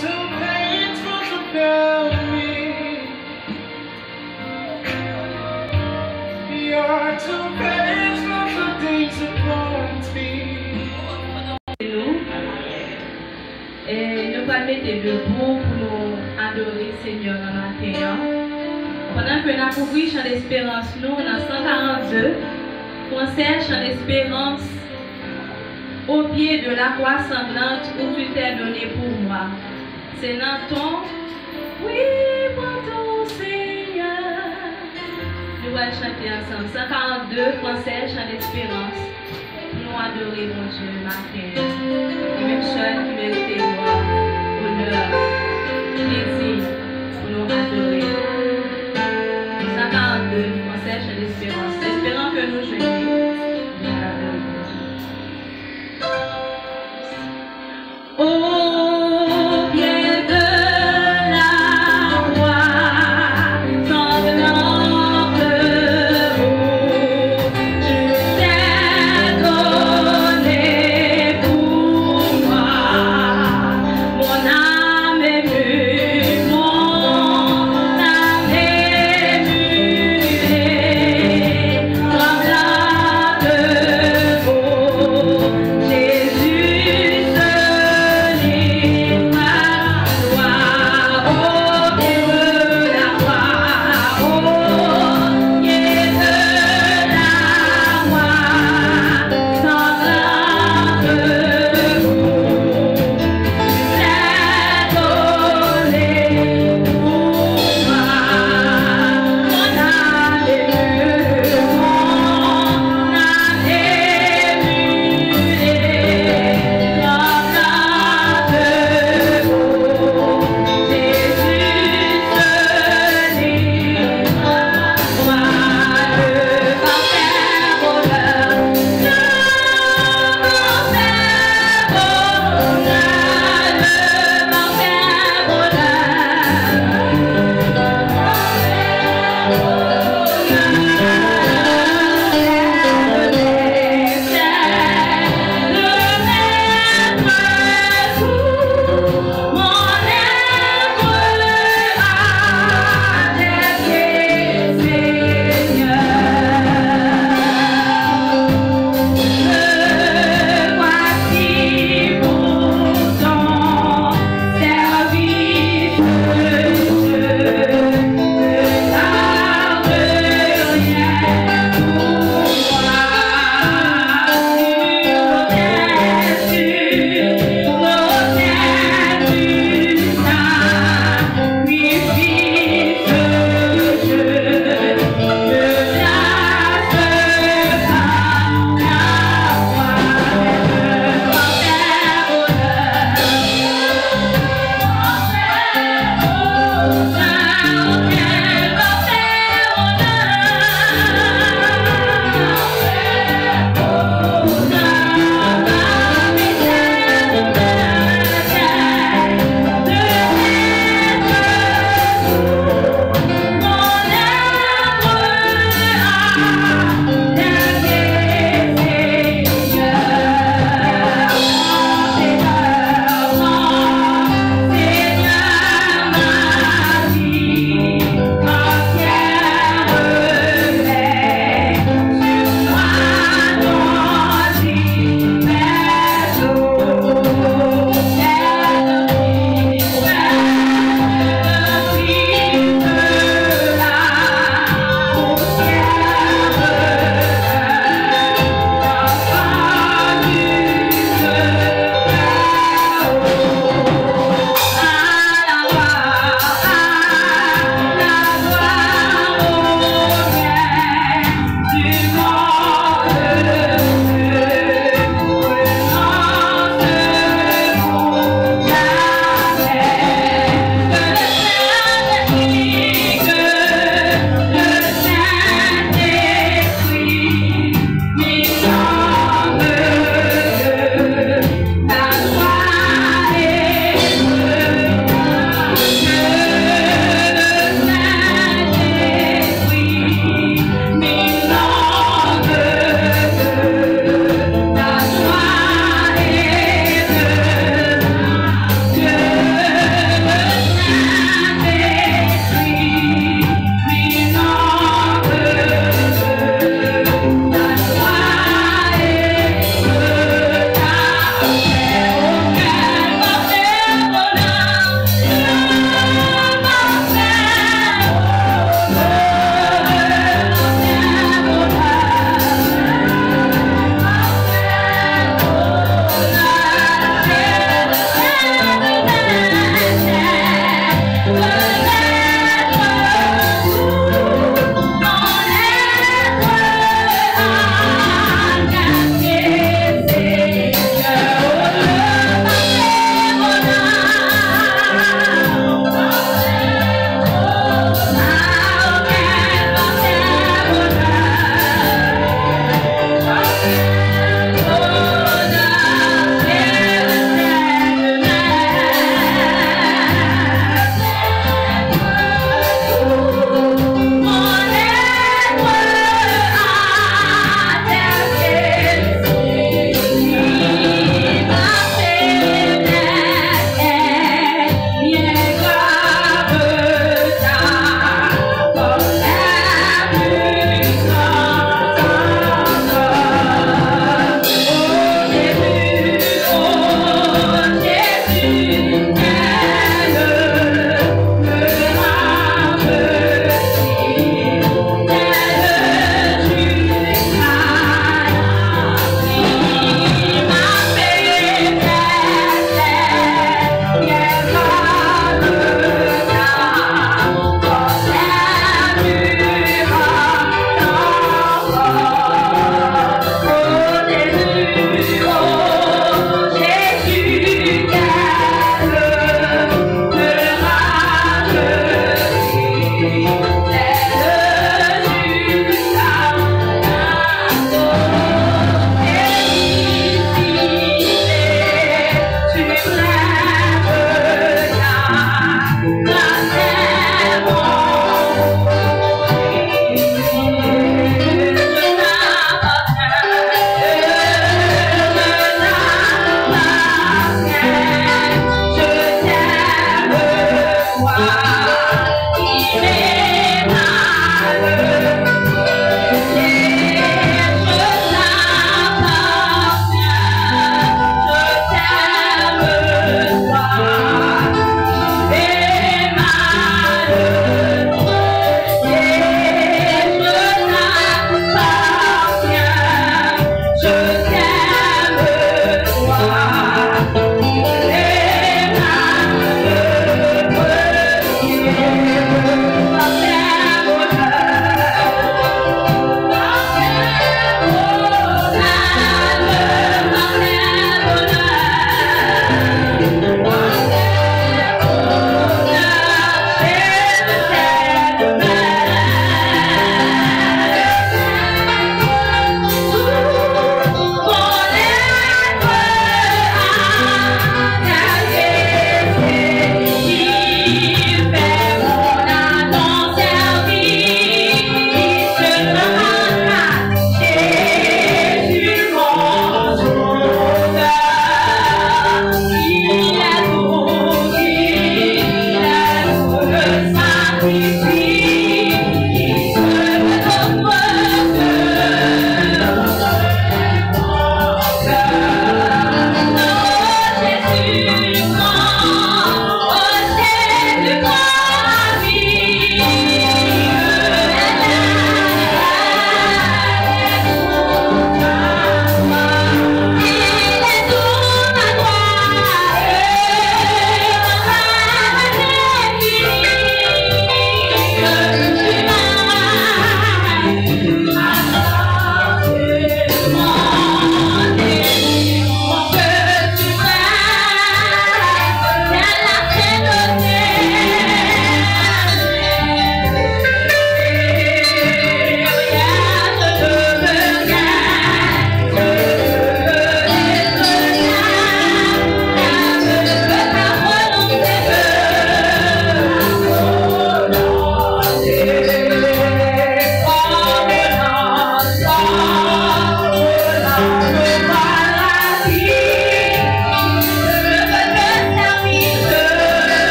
too painful to bear me. You're too painful to disappoint me. Et nous allons mettre debout pour nous adorer Seigneur dans la matin. Pendant que nous avons ouvert Chant d'Espérance, nous, dans 142, concert Chant d'Espérance au pied de la croix sanglante où tu t'es donné pour moi. C'est dans ton oui pour ton Seigneur. Nous allons chanter ensemble. 142, concert Chant d'Espérance. Nous adorer mon Dieu matin. Et même chose qui mérite gloire, honneur, plaisir pour nous adorer. 142, concert Chant d'Espérance. Espérant que nous joignons. Au pied de la croix sanglante où tu t'es donné pour moi,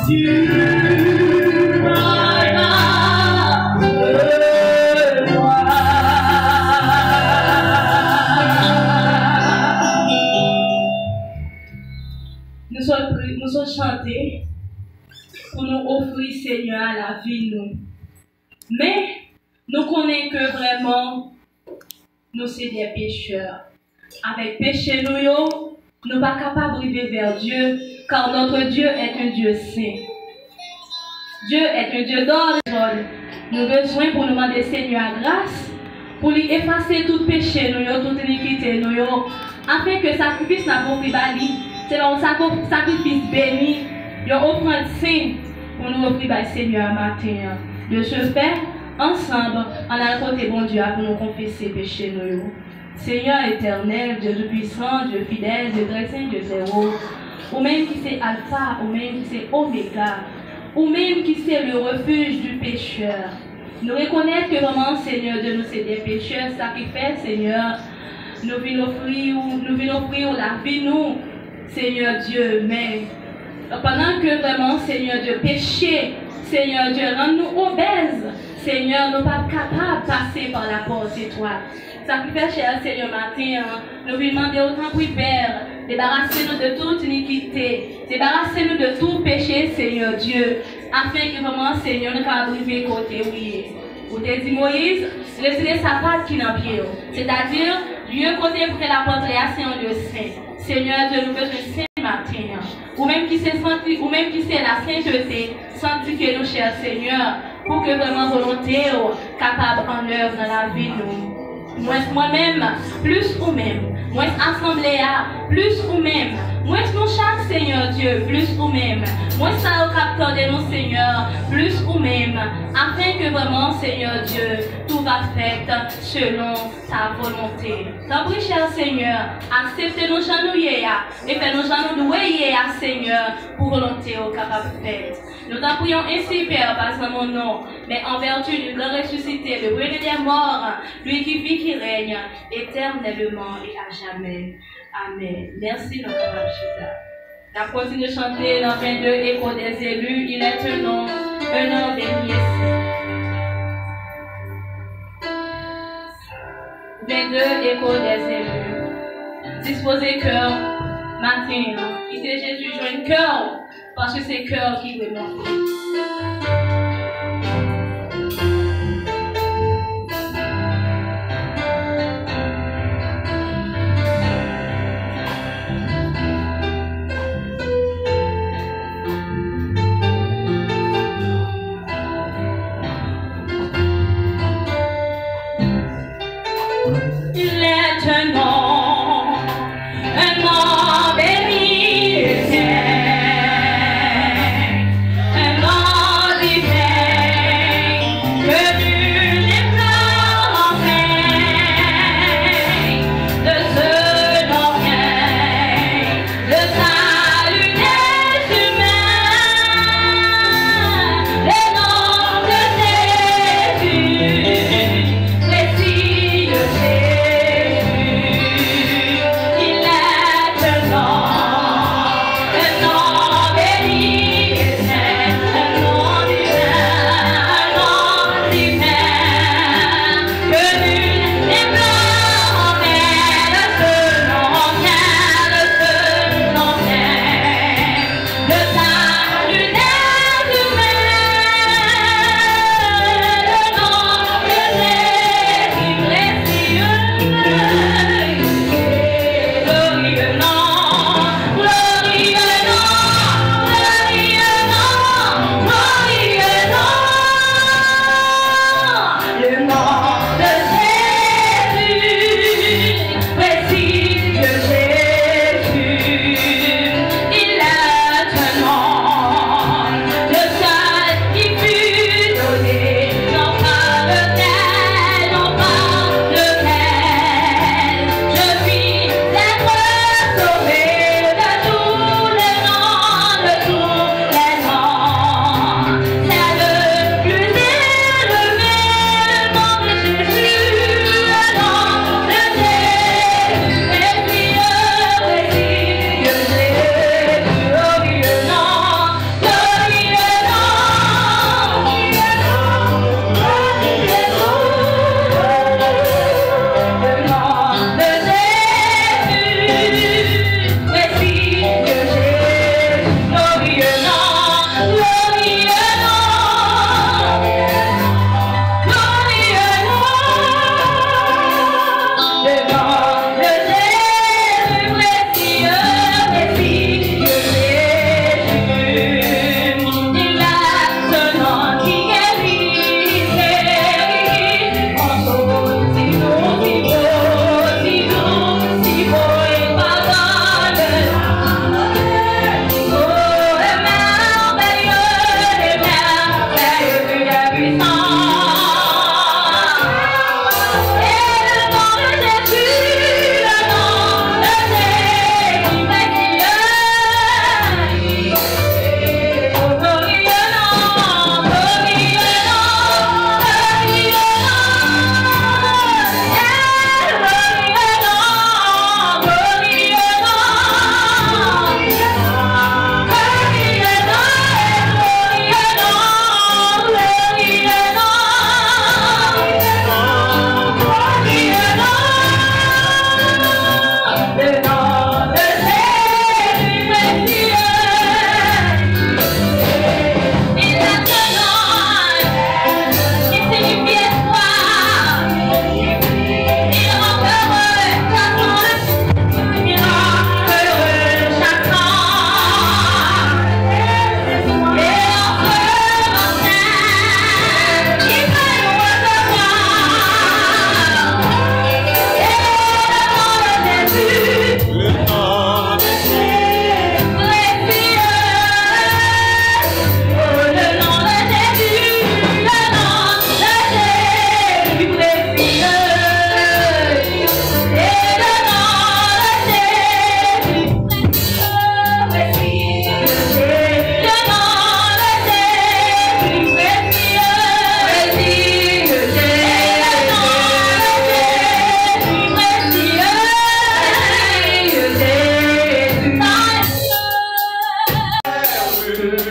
Nous sommes chantés pour nous offrir, Seigneur, la vie, nous. Mais nous connaissons que vraiment, nous sommes des pécheurs. Avec péché, nous ne sommes pas capables d'arriver vers Dieu, car notre Dieu est un Dieu saint. Dieu est un Dieu d'ordre. Nous avons besoin pour nous demander, Seigneur, grâce, pour lui effacer tout péché, toute iniquité, afin que le sacrifice n'a pas pris bali. C'est un sacrifice béni, une offrande sainte pour nous offrir par Seigneur matin. De ce fait, ensemble, on a côté bon Dieu pour nous confesser péché nous. Seigneur éternel, Dieu tout-puissant, Dieu fidèle, Dieu très saint, Dieu zéro, ou même qui c'est Alpha, ou même qui c'est Oméga, ou même qui c'est le refuge du pécheur. Nous reconnaissons que vraiment, Seigneur Dieu, nous c'est des pécheurs, ça qui fait, Seigneur, nous venons offrir la vie, nous, Seigneur Dieu, mais pendant que vraiment, Seigneur Dieu, péché, Seigneur Dieu, rend-nous obèses, Seigneur, nous ne sommes pas capables de passer par la porte étoile. Ça qui fait, cher Seigneur, matin, nous voulons demander autant pour Père, débarrassez-nous de toute iniquité, débarrassez-nous de tout péché, Seigneur Dieu, afin que vraiment, Seigneur, nous puissions arriver côté, oui. Vous avez dit Moïse, laissez sa patte qui n'a pied. C'est-à-dire, Dieu côté pour que la porte est un lieu saint. Seigneur Dieu, nous besoin saint matin. Ou même qui s'est senti, ou même qui c'est la sainteté, sanctifiez-nous, cher Seigneur, pour que vraiment volonté capable en œuvre dans la vie nous. Moi-même, plus ou même. Moi, assemblée, plus ou même. Moi, nous chaque Seigneur Dieu, plus ou même. Moi, ça au capteur de nos Seigneur, plus ou même. Afin que vraiment, Seigneur Dieu, tout va fait selon ta volonté. T'en prie, cher Seigneur, acceptez-nous genouiller et fais-nous genouiller à Seigneur pour volonté au capable fait. Nous t'en prions ainsi, Père, pas en mon nom, mais en vertu du grand ressuscité, le brûlé des morts, lui qui vit, qui règne éternellement et à jamais. Amen. Merci, notre Rachida. La continue de chanter dans 22 échos des élus, il est un nom béni et saint. 22 échos des élus. Disposez cœur, matin, quittez Jésus, joignez cœur, parce que c'est cœur qui veut monter. béni et saint, un nom Yeah.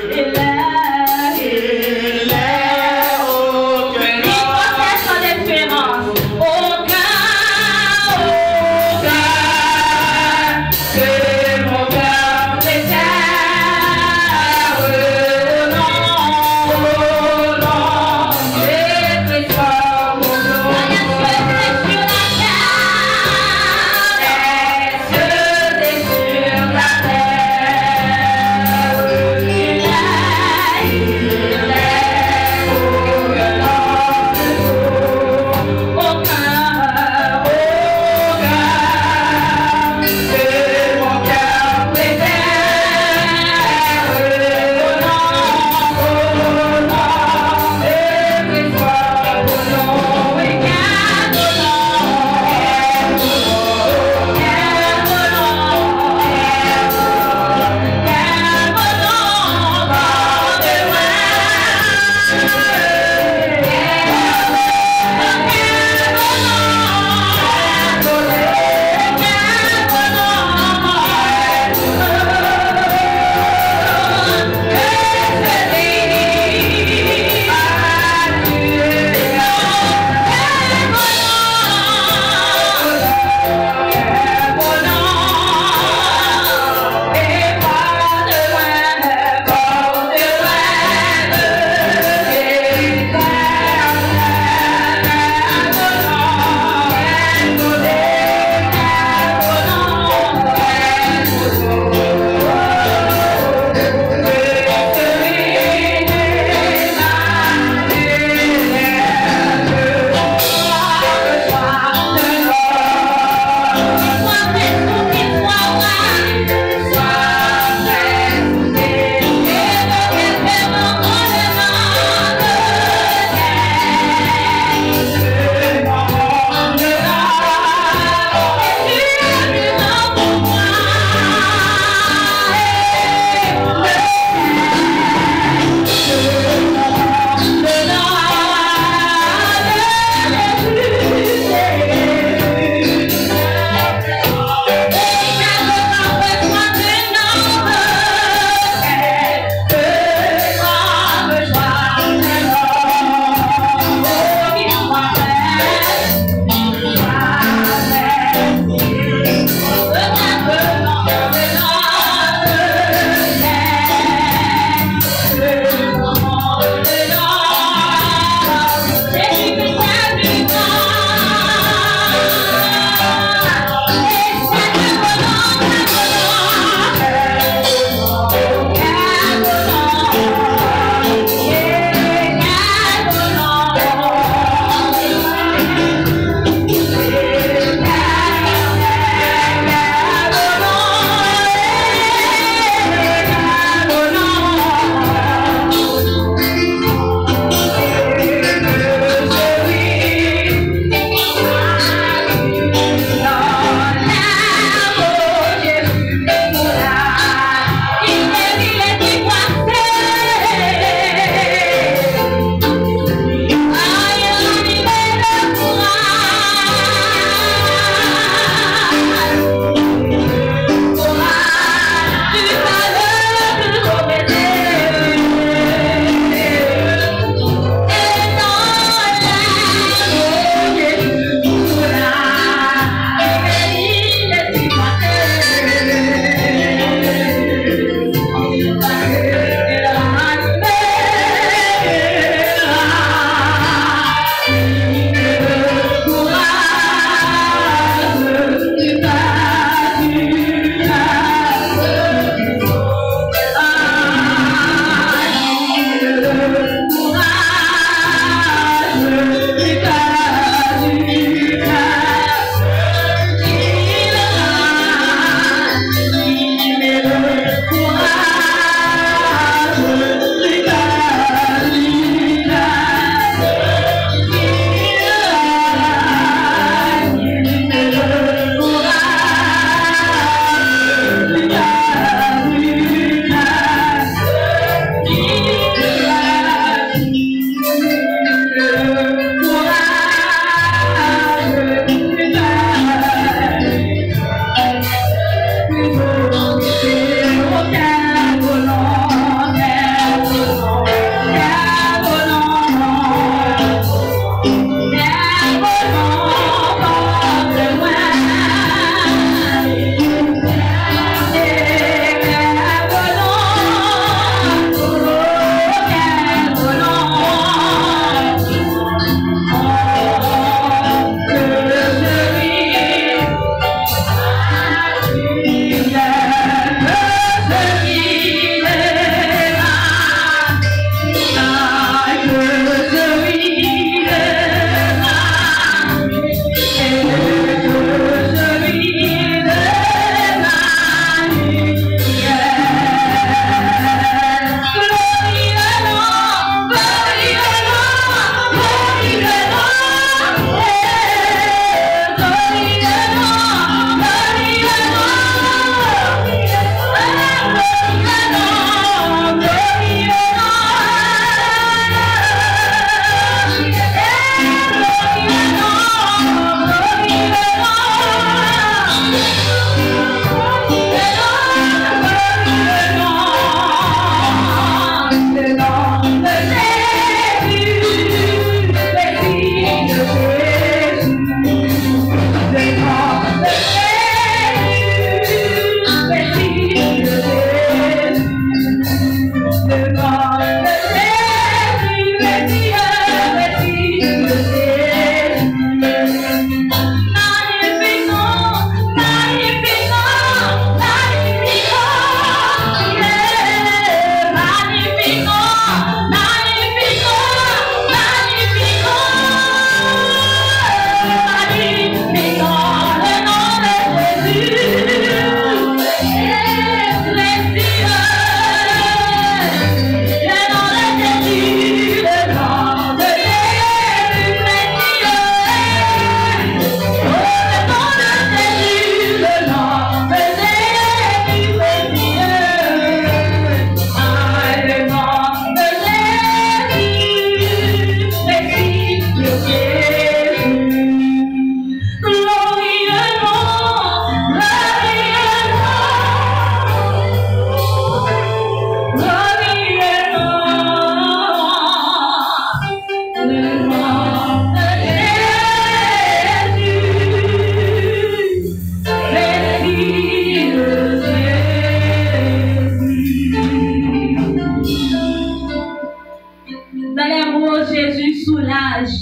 Oh Jésus, soulage.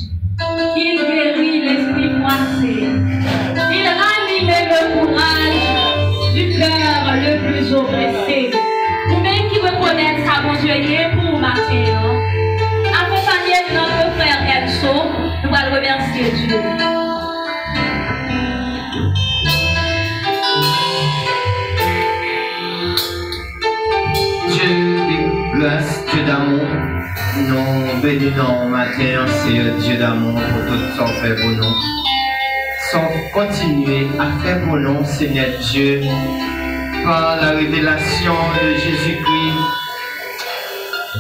Il guérit l'esprit froissé. Il ranime le courage du cœur le plus oppressé. Vous-même qui reconnaissez sa bon Dieu est pour matin. Accompagné de notre frère Elso, nous allons remercier Dieu. Dieu de grâce, Dieu d'amour, nous bénissons matin, c'est Dieu d'amour pour tout ce qu'on fait pour nous. Sans continuer à faire pour nous, Seigneur Dieu, par la révélation de Jésus-Christ,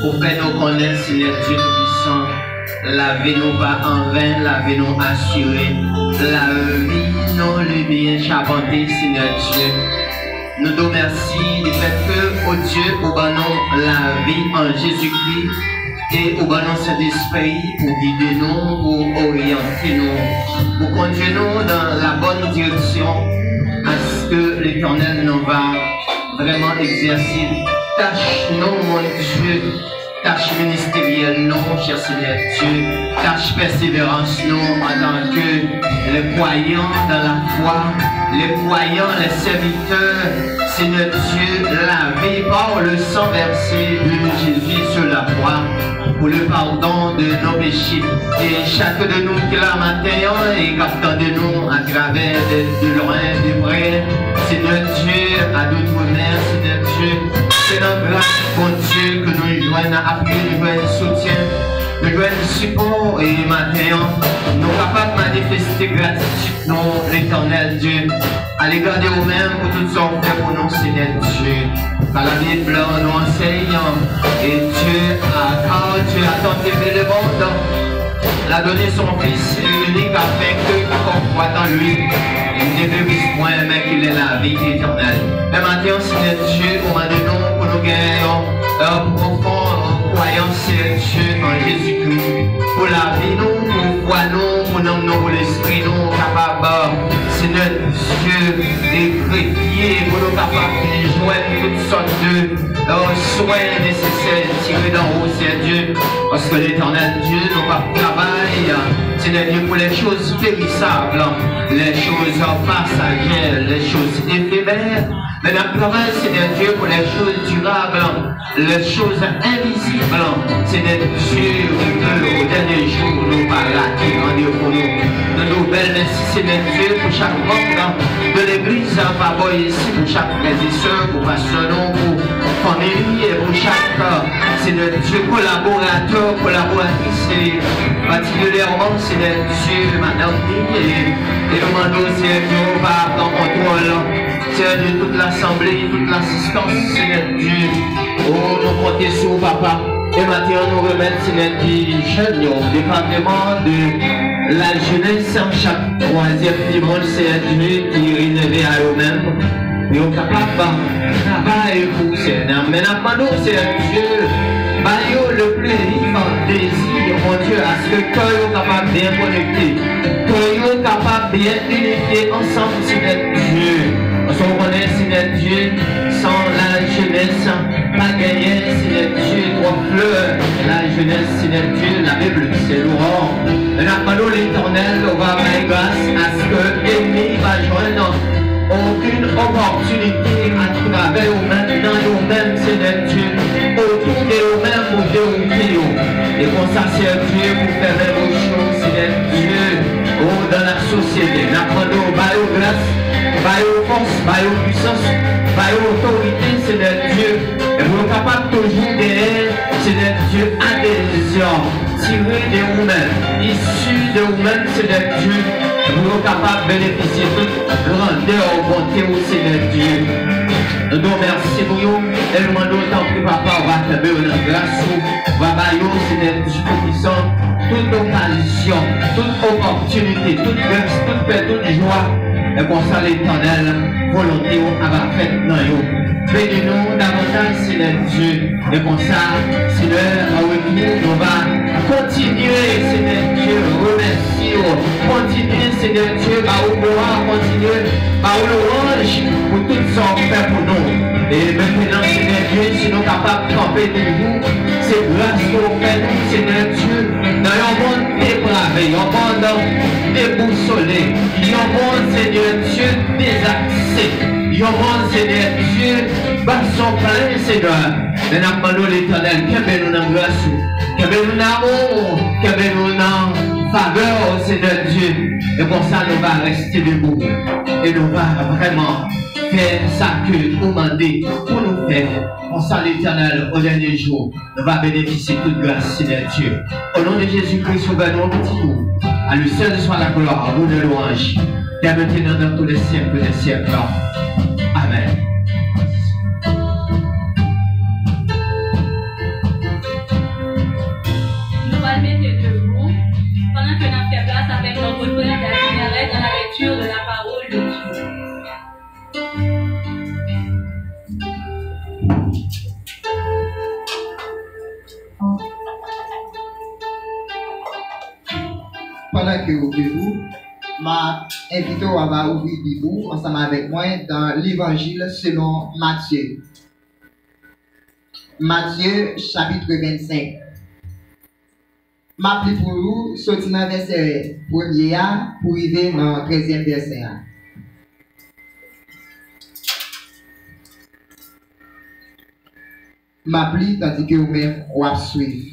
pour faire nous connaître, Seigneur Dieu Tout-Puissant, lavez-nous pas en vain, lavez-nous assurés, lavez-nous le bien charpenté, Seigneur Dieu. Nous te remercions du fait que, oh Dieu, au banon la vie en Jésus-Christ et au banon Saint-Esprit pour guider nous, pour orienter nous, pour conduire nous dans la bonne direction, à ce que l'Éternel nous va vraiment exercer. Tâche nous, mon Dieu, tâche ministérielle nous, cher Seigneur Dieu, tâche persévérance nous en tant que les croyants dans la foi, les croyants, les serviteurs, Seigneur Dieu, lavé par le sang versé de Jésus sur la croix pour le pardon de nos péchés. Et chacun de nous qui l'a matin et captant de nous à travers de loin, de près, Seigneur Dieu, à d'outre-mer, Seigneur Dieu, c'est notre grâce, bon Dieu, que nous joignons à appui, nous joignons soutien, nous joignons support et matin, nous sommes capables de manifester gratitude, non, l'Éternel Dieu, à l'égard de vous-mêmes pour tout ce qu'on fait pour nous, Seigneur Dieu. Par la Bible, nous enseignons, et Dieu a tant aimé le monde, l'a donné son Fils unique afin que quiconque croit en lui, il ne périsse point, mais qu'il ait la vie éternelle. Mais maintenant, Seigneur Dieu, au moment de nous, pour nous gagner profond croyance, Seigneur Dieu, en Jésus-Christ, pour la vie, nous, pour foi, nous, pour nous, pour l'esprit, nous, capables, Seigneur Dieu, des chrétiens, pour nous capables de joindre toutes sortes de soins nécessaires, tirés d'en haut, Seigneur Dieu, parce que l'Éternel Dieu, nous va travailler, Seigneur Dieu, pour les choses périssables, les choses passagères, les choses éphémères, mais nous travaillons, Seigneur Dieu, pour les choses durables, les choses invisibles, Seigneur Dieu, au dernier jour, nous pas rater rendez-vous nous. De nouvelles, merci, Seigneur Dieu, pour chaque membre de l'Église, Papa, ici, pour chaque frère et soeur, pour pasteur, pour famille, et pour chaque, Seigneur Dieu, collaborateur, collaboratrice, et particulièrement, Seigneur Dieu, Madame et nous demandons, Seigneur Dieu, va dans contrôle, Seigneur Dieu, toute l'assemblée, toute l'assistance, Seigneur Dieu, oh, nous comptons sur Papa, et maintenant nous remettons, Seigneur Dieu, jeunes, au département de la jeunesse, chaque troisième dimanche, Seigneur Dieu, qui est rénové à eux-mêmes, et on est capable de travailler pour Seigneur. Mais nous, Seigneur Dieu, le plaisir, le désir, mon Dieu, à ce que le cœur soit capable de bien connecter, que soit capable de bien unité ensemble, Seigneur Dieu. Parce qu'on connaît, Seigneur Dieu, sans la jeunesse, pas gagner, Seigneur Dieu, trois fleurs. La jeunesse, Seigneur Dieu, la Bible, c'est l'aurore. Et nous l'Éternel, on va faire grâce à ce que l'ennemi va joindre aucune opportunité à travers vous-même, dans vous-même, Seigneur Dieu, autour de vous-même, pour dérouler. Et pour ça, Seigneur Dieu, pour faire les bonnes choses, Seigneur Dieu, dans la société. Nous apprenons par vos grâces, par vos forces, par vos puissances, par vos autorités, Seigneur Dieu. Et vous êtes capable toujours de, Seigneur Dieu, adhésion, tirée de vous-même, issue de vous-même, Seigneur Dieu. Nous sommes capables de bénéficier de toute grandeur, bonté au Seigneur Dieu. Nous nous remercions pour vous. Et nous demandons tant que Papa va tomber dans la grâce, va bailler au Seigneur Dieu Tout-Puissant, toute occasion, toute opportunité, toute grâce, toute paix, toute joie. Et pour ça, l'Éternel, volonté, va faire dans vous. Bénis-nous davantage, Seigneur Dieu. Et pour ça, Seigneur, avec nous, on va continuer, Seigneur Dieu, remercier, continuer, Seigneur Dieu, par au gloire, continuer, par l'orange, pour tout ce qu'on fait pour nous. Et maintenant, Seigneur Dieu, si nous sommes capables de camper toujours, c'est grâce qu'on fait nous, Seigneur Dieu, bon Seigneur Dieu, par son plein Seigneur. Mais nous demandons l'Éternel, qu'elle nous dans grâce, qu'elle nous dans amour, qu'elle nous dans faveur, Seigneur Dieu. Et pour ça, nous allons rester debout. Et nous allons vraiment faire ça que vous demandez pour nous faire. Pour ça, l'Éternel, au dernier jour, nous allons bénéficier de toute grâce, Seigneur Dieu. Au nom de Jésus-Christ, ouvre-nous un petit mot. À lui seul soit la gloire, vous de louange. Et maintenant dans tous les siècles des siècles. Amen. Nous allons mettre debout pendant que nous faisons place avec notre frère Daniel dans la lecture de la parole de Dieu. Pendant que vous debout, m'a invité à ouvrir le livre ensemble avec moi dans l'évangile selon Matthieu. Matthieu chapitre 25. M'a pris pour vous, sorti dans le verset 1er pour arriver dans le 13e verset. M'a pris tandis que vous-même vous suivez.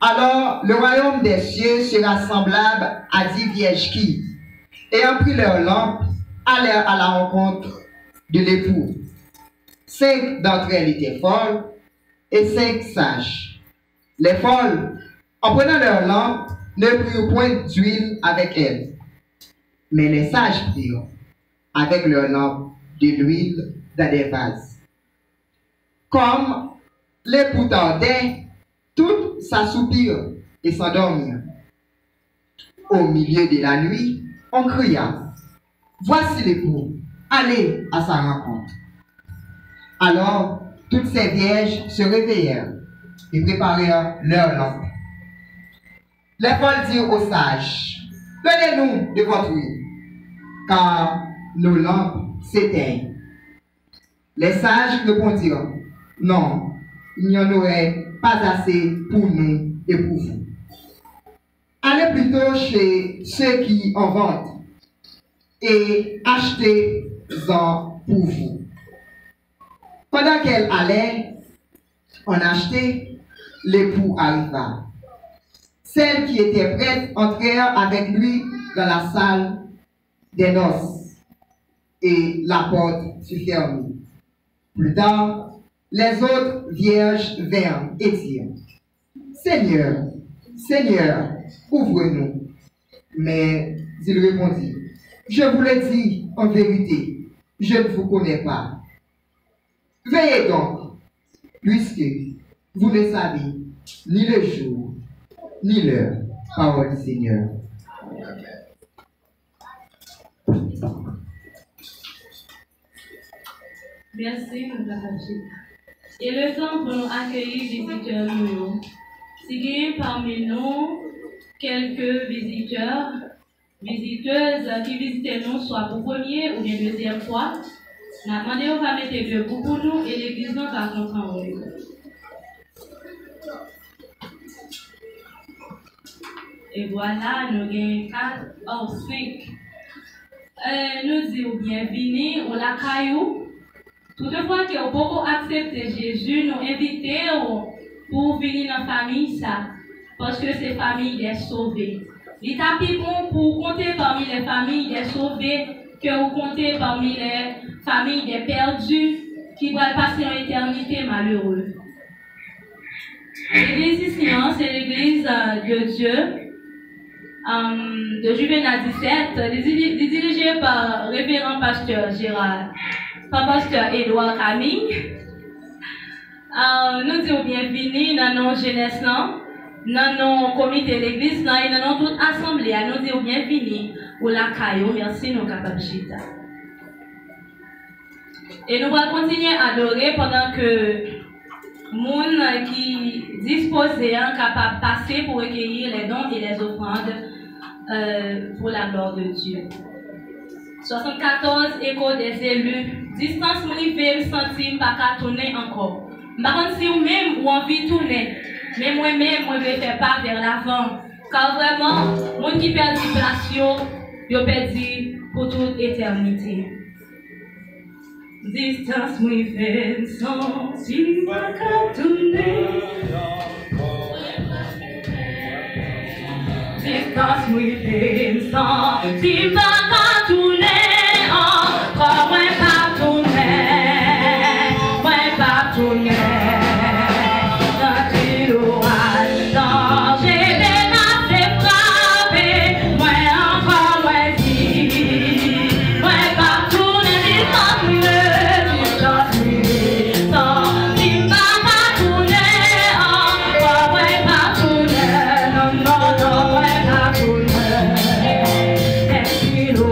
Alors, le royaume des cieux sera semblable à 10 vierges qui, ayant pris leur lampe, allèrent à la rencontre de l'époux. 5 d'entre elles étaient folles et 5 sages. Les folles, en prenant leur lampe, ne prirent point d'huile avec elles. Mais les sages prirent avec leur lampe de l'huile dans des vases. Comme l'époux tardait, toutes s'assoupirent et s'endormirent. Au milieu de la nuit, on cria, « Voici l'époux, allez à sa rencontre. » Alors, toutes ces vierges se réveillèrent et préparèrent leurs lampes. Les folles dirent aux sages, « Donnez-nous de votre huile, car nos lampes s'éteignent. » Les sages répondirent, « Non, il n'y en aurait pas assez pour nous et pour vous. Allez plutôt chez ceux qui en vendent et achetez-en pour vous. » Pendant qu'elle allait en acheter, l'époux arriva. Celles qui étaient prêtes entrèrent avec lui dans la salle des noces et la porte fut fermée. Plus tard, les autres vierges vinrent et dirent, « Seigneur, Seigneur, ouvre-nous. » Mais il répondit, « Je vous le dis en vérité, je ne vous connais pas. Veillez donc, puisque vous ne savez ni le jour, ni l'heure. » Parole du Seigneur. Merci, mon papa. Et le temps pour nous accueillir visiteurs nous. Si parmi nous quelques visiteurs, visiteuses qui visitent nous, soit pour première ou bien deuxième fois, nous demandons on va mettre debout pour nous et l'église nous va comprendre. Et voilà, nous avons 4 ou 5. Nous disons bienvenue au la caillou. Toutefois, que vous pouvez accepter Jésus, nous invitons pour venir dans la famille, ça, parce que c'est famille des sauvés. Il est plus bon pour compter parmi les familles des sauvés que vous comptez parmi les familles des perdus qui vont passer en éternité malheureux. L'église ici, c'est l'église de Dieu, de Juvénal 17, dirigée par le révérend pasteur Gérard. Pasteur Edouard Camille. Nous disons bienvenue dans nos jeunesse, dans nos comités de l'église, et dans toute assemblée. Nous disons bienvenue au Lacayo. Merci, nous capables. Et nous allons continuer à adorer pendant que les gens qui disposent capables de passer pour recueillir les dons et les offrandes pour la gloire de Dieu. 74 échos des élus. Distance privée, centime, pas qu'à tourner encore. Par contre, si vous-même, vous envie de tourner, mais moi-même, je vais faire pas vers l'avant. Car vraiment, les gens qui perdent du place, ils perdent pour toute éternité. Distance moi fait sentir pas qu'à tourner. Distance moi fait sentir pas qu'à tourner. Encore moins pas tourner, moins pas tourner. Respiro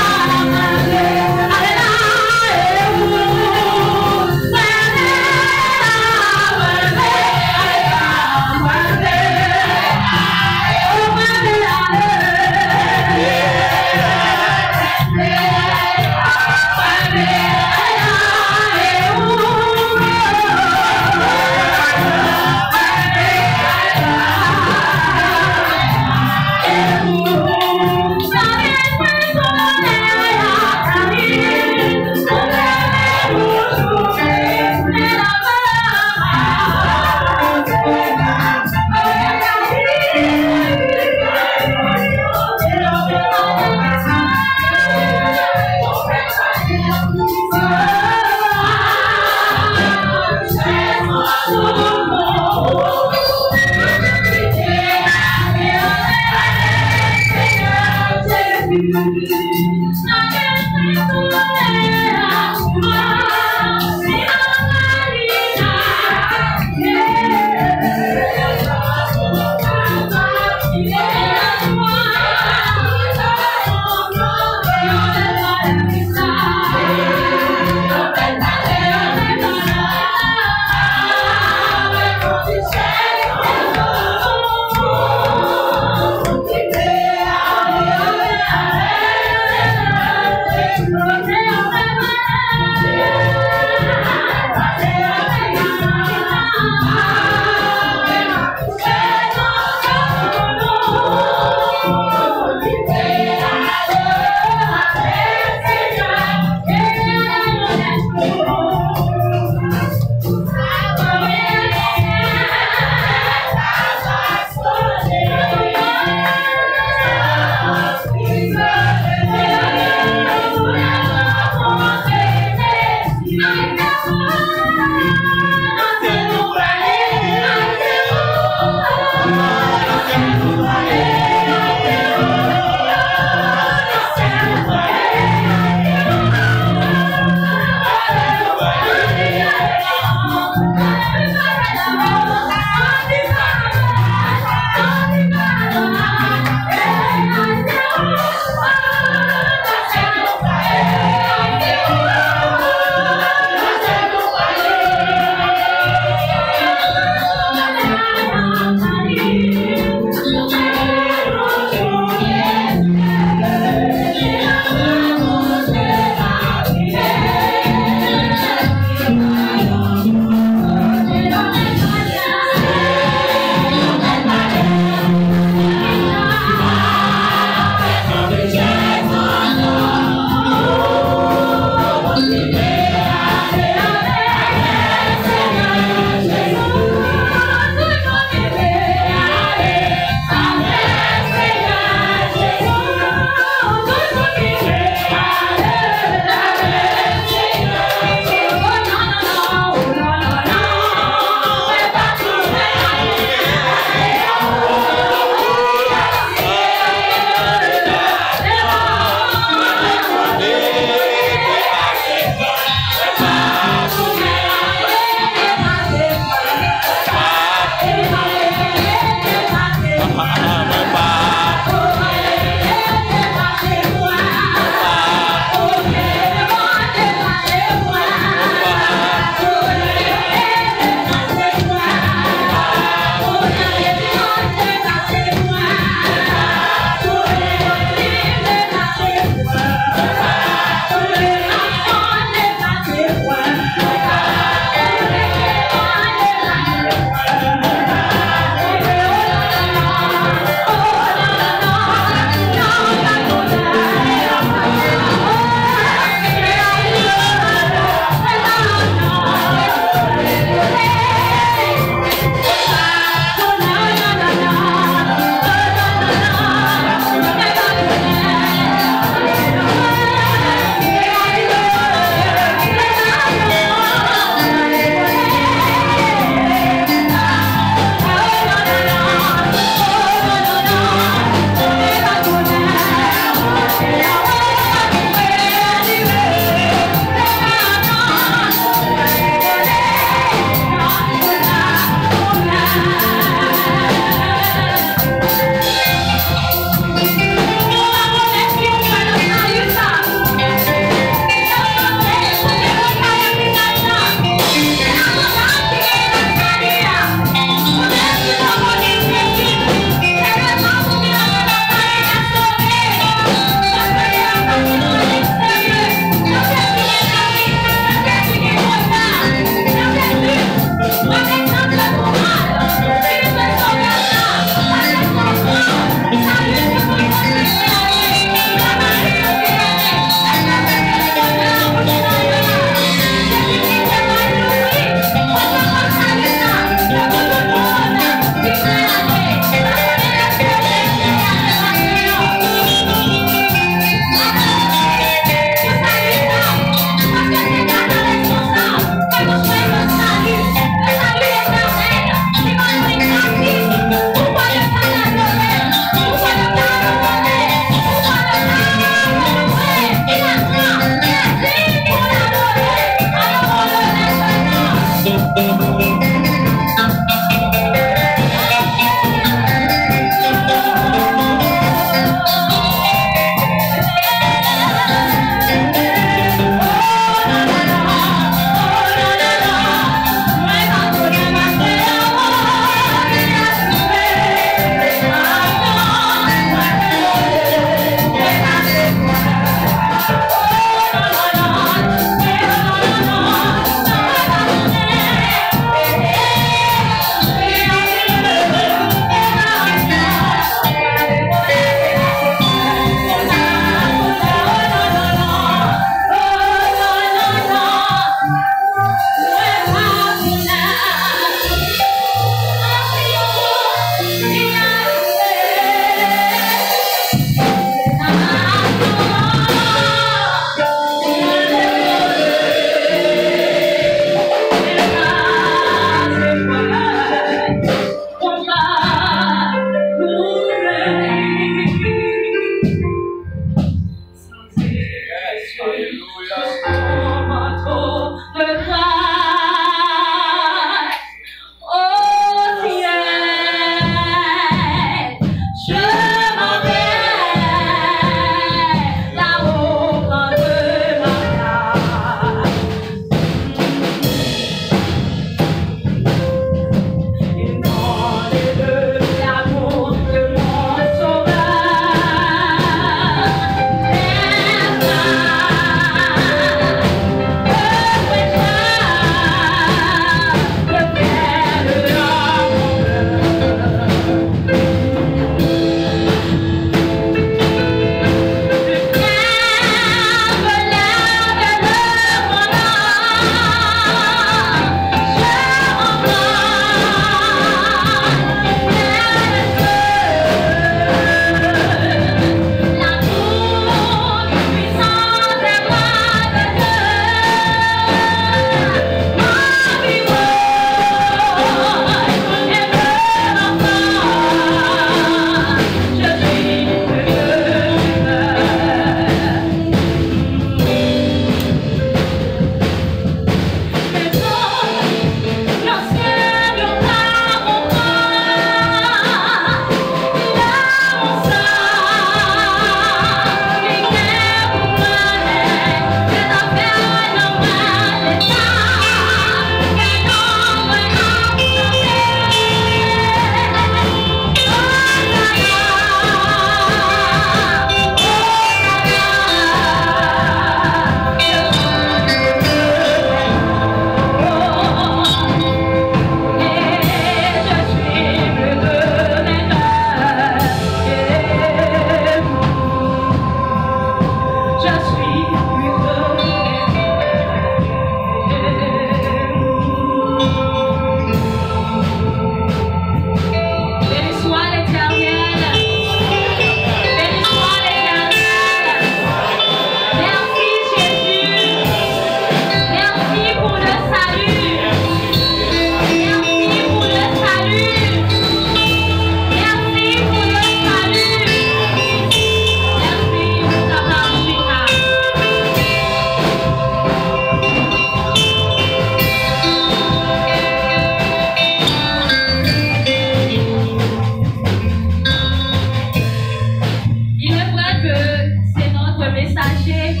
messager,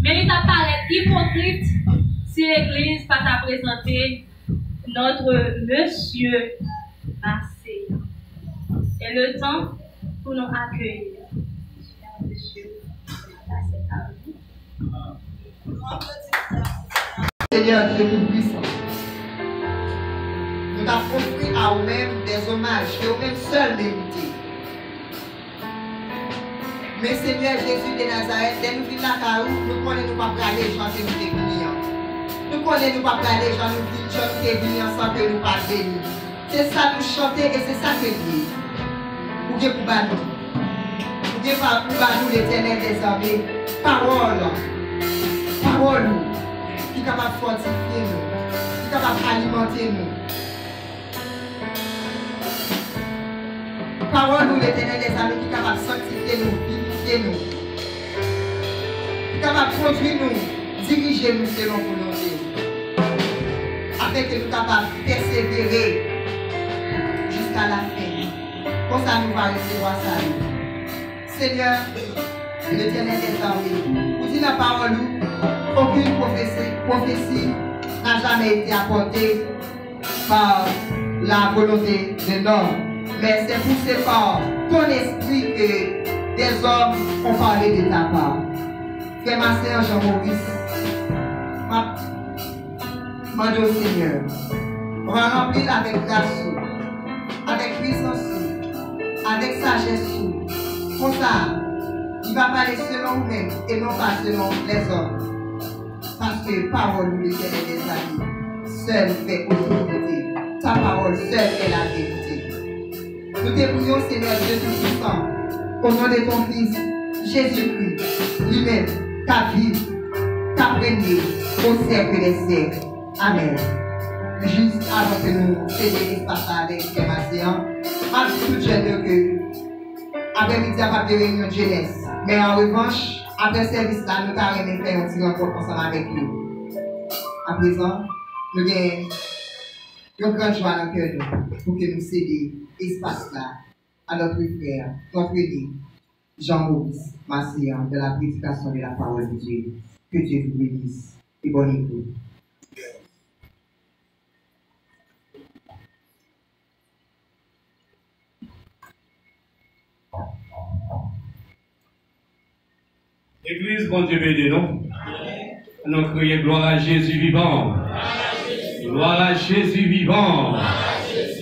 mais il t'a paraît hypocrite si l'Église pas t'a présenté notre Monsieur Marseille. Et le temps pour nous accueillir. Cher Monsieur, c'est à vous. Seigneur Dieu Tout-Puissant, nous t'avons construit à nous-mêmes des hommages que nous-mêmes seuls mérités. Mais Seigneur Jésus de Nazareth, dès nous venons à Carou, nous connaissons pas parler gens que nous venus. Nous connaissons pas parler gens qui venus ensemble que nous pas venus. C'est ça nous chanter et c'est ça que nous. Pour que pour nous. Pour que pour nous l'Éternel des armées. Parole. Parole qui est capable de fortifier nous, qui est capable d'alimenter nous. Parole nous l'Éternel des armées qui est capable de sanctifier nous, vivifier nous, qui est capable de conduire nous, diriger nous selon volonté, afin que nous soyons capables de persévérer jusqu'à la fin. Comme ça nous va recevoir ça. Seigneur, l'Éternel des armées, vous dites la parole, aucune prophétie n'a jamais été apportée par la volonté de l'homme. Mais c'est poussé par ton esprit que des hommes ont parlé de ta part. Frère ma sœur Jean-Maurice, demande au Seigneur, on va remplir avec grâce, avec puissance, avec sagesse. Comme ça, il va parler selon nous-mêmes et non pas selon les hommes. Parce que parole nous l'Éternel des amis, seule fait autorité. Ta parole seule est la vérité. Nous te prions, Seigneur Dieu Tout-Puissant, au nom de ton Fils, Jésus-Christ, lui-même, ta vie, ta régné au siècle des siècles. Amen. Juste avant que nous cédions l'espace avec Pierre Masséan, ma tout jeune que après-midi, à pas de réunion de jeunesse. Mais en revanche, après le service là, nous avons fait un petit rencontre ensemble avec lui. À présent, nous avons une grande joie dans le cœur pour que nous cédions l'espace là à notre frère, notre aîné, Jean-Maurice Masséan, de la prédication de la parole de Dieu. Que Dieu vous bénisse et bonne écoute. Église, bon Dieu béni, non? Nous crions gloire à Jésus vivant. Gloire à Jésus vivant.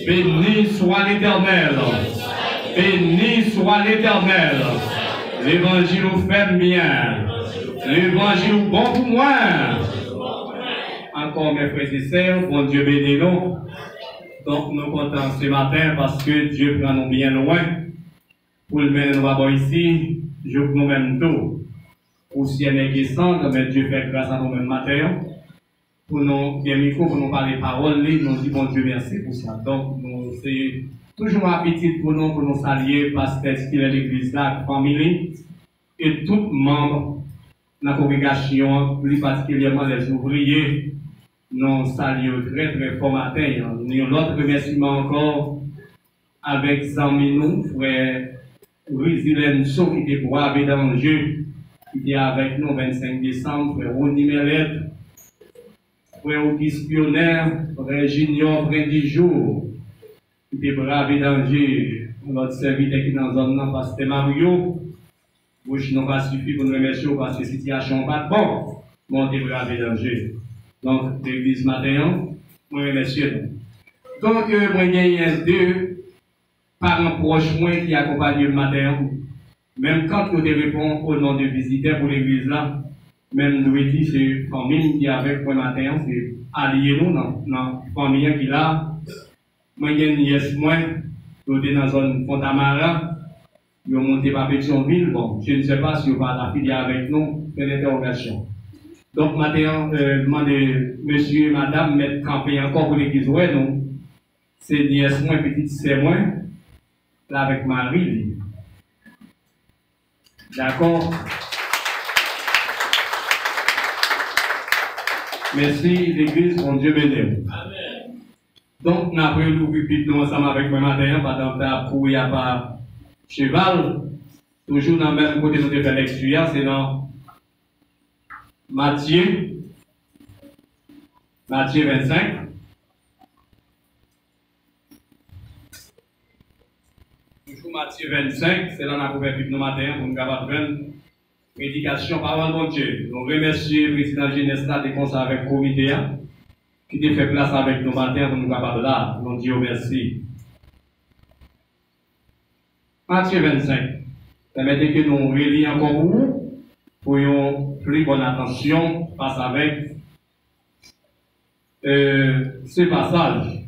Béni soit l'Éternel. Béni soit l'Éternel. L'évangile nous fait bien. L'évangile bon pour moi. Encore mes frères et sœurs, bon Dieu béni nous. Donc nous comptons ce matin parce que Dieu prend nous bien loin. Pour le mener nous avoir ici, je vous nous-mêmes tout. Pour ciel et descendre, mais Dieu fait grâce à nous-mêmes matin. Pour nous, bien micro, pour nous parler paroles, nous disons bon Dieu merci pour ça. Donc, c'est toujours un appétit pour nous saluer, pasteur qui est l'église là, famille, et tout membres de la congrégation, plus particulièrement les ouvriers, nous saluons très très fort matin. Nous l'autre remerciement encore avec Zamino, frère Rizilenso, qui était bravé dans le jeu. Qui est avec nous le 25 décembre, frère Ronnie Mellet, frère Auguste Pionnaire, frère Junior Brindijour, qui était bravé danger, notre serviteur qui est dans la zone, pasteur Mario, bouche non pas suffit pour nous remercier parce que la situation n'est pas bonne, mais on est bravé danger. Donc, l'église matin, je remercie. Donc, moi, il y a deux parents proches qui accompagnent le matin. Même quand vous répondez au nom de visiteurs pour l'église là, même nous dit c'est famille qui est avec moi matin, c'est allié nous dans la famille qui est là. Moi, j'ai une nièce, moi, qui est dans la zone Fontamara, ils ont monté par Pétionville. Bon, je ne sais pas si vous va affilier avec nous, c'est l'interrogation. Donc, matin, demandez monsieur et madame mettre camper encore pour l'église, ouais, non. C'est nièce, moi, petite sœur, moi, là avec Marie. D'accord? Merci, l'église, mon Dieu béni. Donc, nous avons eu nous ensemble avec moi matin, pendant que nous avons pas cheval. Toujours dans le même côté de notre lecture, c'est dans Matthieu 25. Toujours Matthieu 25, c'est là qu'on a couvert le matin pour nous avoir une prédication parole de Dieu. Nous remercions le président Jeunesse là de conseils avec le comité qui a fait place avec nous matin pour nous capables là. Nous disons merci. Matthieu 25. Permettez que nous relions encore pour une plus bonne attention face avec ce passage.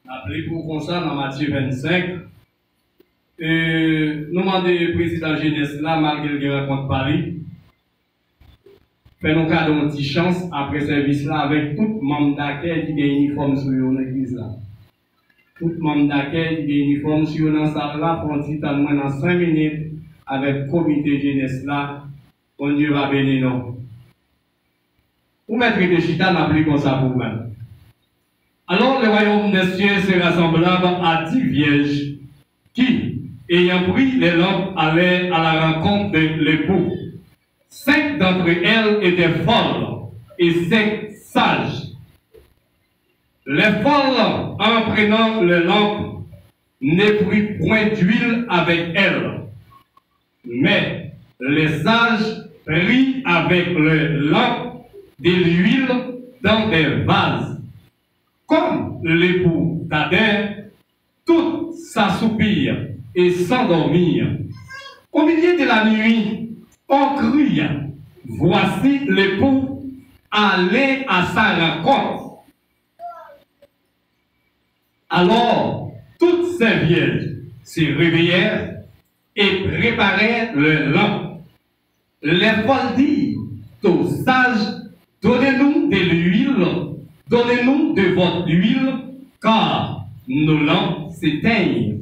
Appelez pour comme ça dans Matthieu 25. Nous demandons le président jeunesse là, malgré le rencontre Paris, fait nous cadeau une petite chance après service là avec tout membre d'accueil qui a uniforme sur l'église là. Tout membre d'accueil qui a uniforme sur la salle là pour un petit temps moins dans 5 minutes avec le comité jeunesse là. Bon Dieu va bénir nous. Vous mettrez de chita n'a plus comme ça pour vous-même. Alors le royaume des cieux sera semblable à 10 vierges qui, ayant pris les lampes, allaient à la rencontre de l'époux. 5 d'entre elles étaient folles et 5 sages. Les folles, en prenant les lampes, ne prirent point d'huile avec elles. Mais les sages prirent avec les lampes de l'huile dans des vases. Comme l'époux tardait, toutes s'assoupirent et s'endormirent. Au milieu de la nuit, on cria, voici l'époux, allez à sa rencontre. Alors, toutes ces vierges se réveillèrent et préparèrent le lampes. Les folles dirent aux sages, donnez-nous de l'huile, donnez-nous de votre huile, car nos lampes s'éteignent.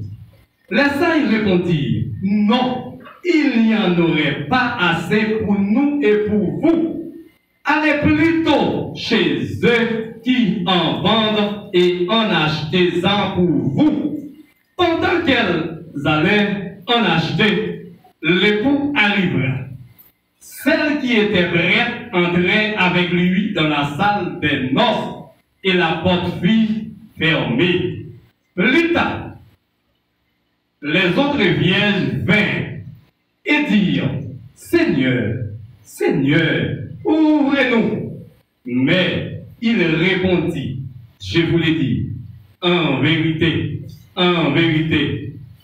Les sages répondirent, non, il n'y en aurait pas assez pour nous et pour vous. Allez plutôt chez eux qui en vendent et en achetez-en pour vous. Pendant qu'elles allaient en acheter, l'époux arriva. Celle qui était prête entrait avec lui dans la salle des noces et la porte fut fermée. Plus tard, les autres vierges vinrent et dirent, Seigneur, Seigneur, ouvrez-nous. Mais il répondit, je vous l'ai dit, en vérité,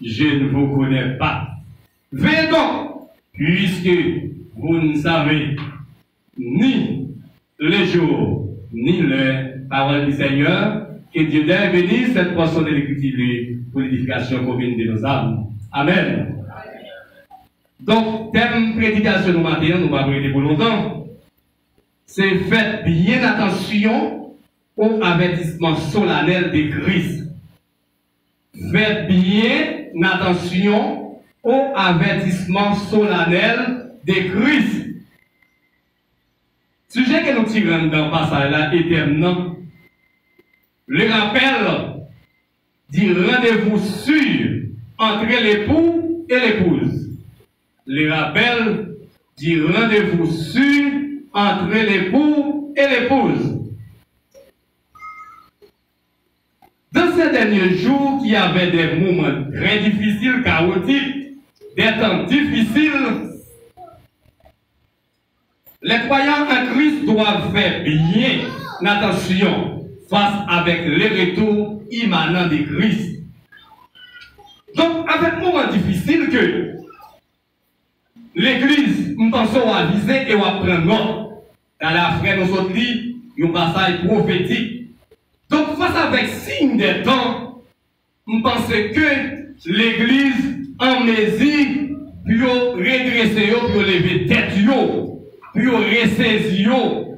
je ne vous connais pas. Venez donc, puisque vous ne savez ni le jour, ni l'heure, parole du Seigneur, que Dieu bénisse cette portion de l'Écriture pour l'édification commune de nos âmes. Amen. Donc, thème prédication nous matin, nous ne va pas prêter pour longtemps. C'est faites bien attention au avertissement solennel de Christ. Faites bien attention au avertissement solennel de Christ. Sujet que nous tirons dans le passage là éternel. Le rappel du rendez-vous sûr entre l'époux et l'épouse. Le rappel du rendez-vous sûr entre l'époux et l'épouse. Dans ces derniers jours, il y avait des moments très difficiles, chaotiques, des temps difficiles. Les croyants en Christ doivent faire bien attention face avec le retour immanent de Christ. Donc, avec moment difficile que l'Église, nous pensons à viser et à prendre note. Dans la frère, nous autres livres, un passage prophétique. Donc, face avec signe des temps, nous pensons que l'Église en mesure pour redresser, pour lever tête, pour ressaisir,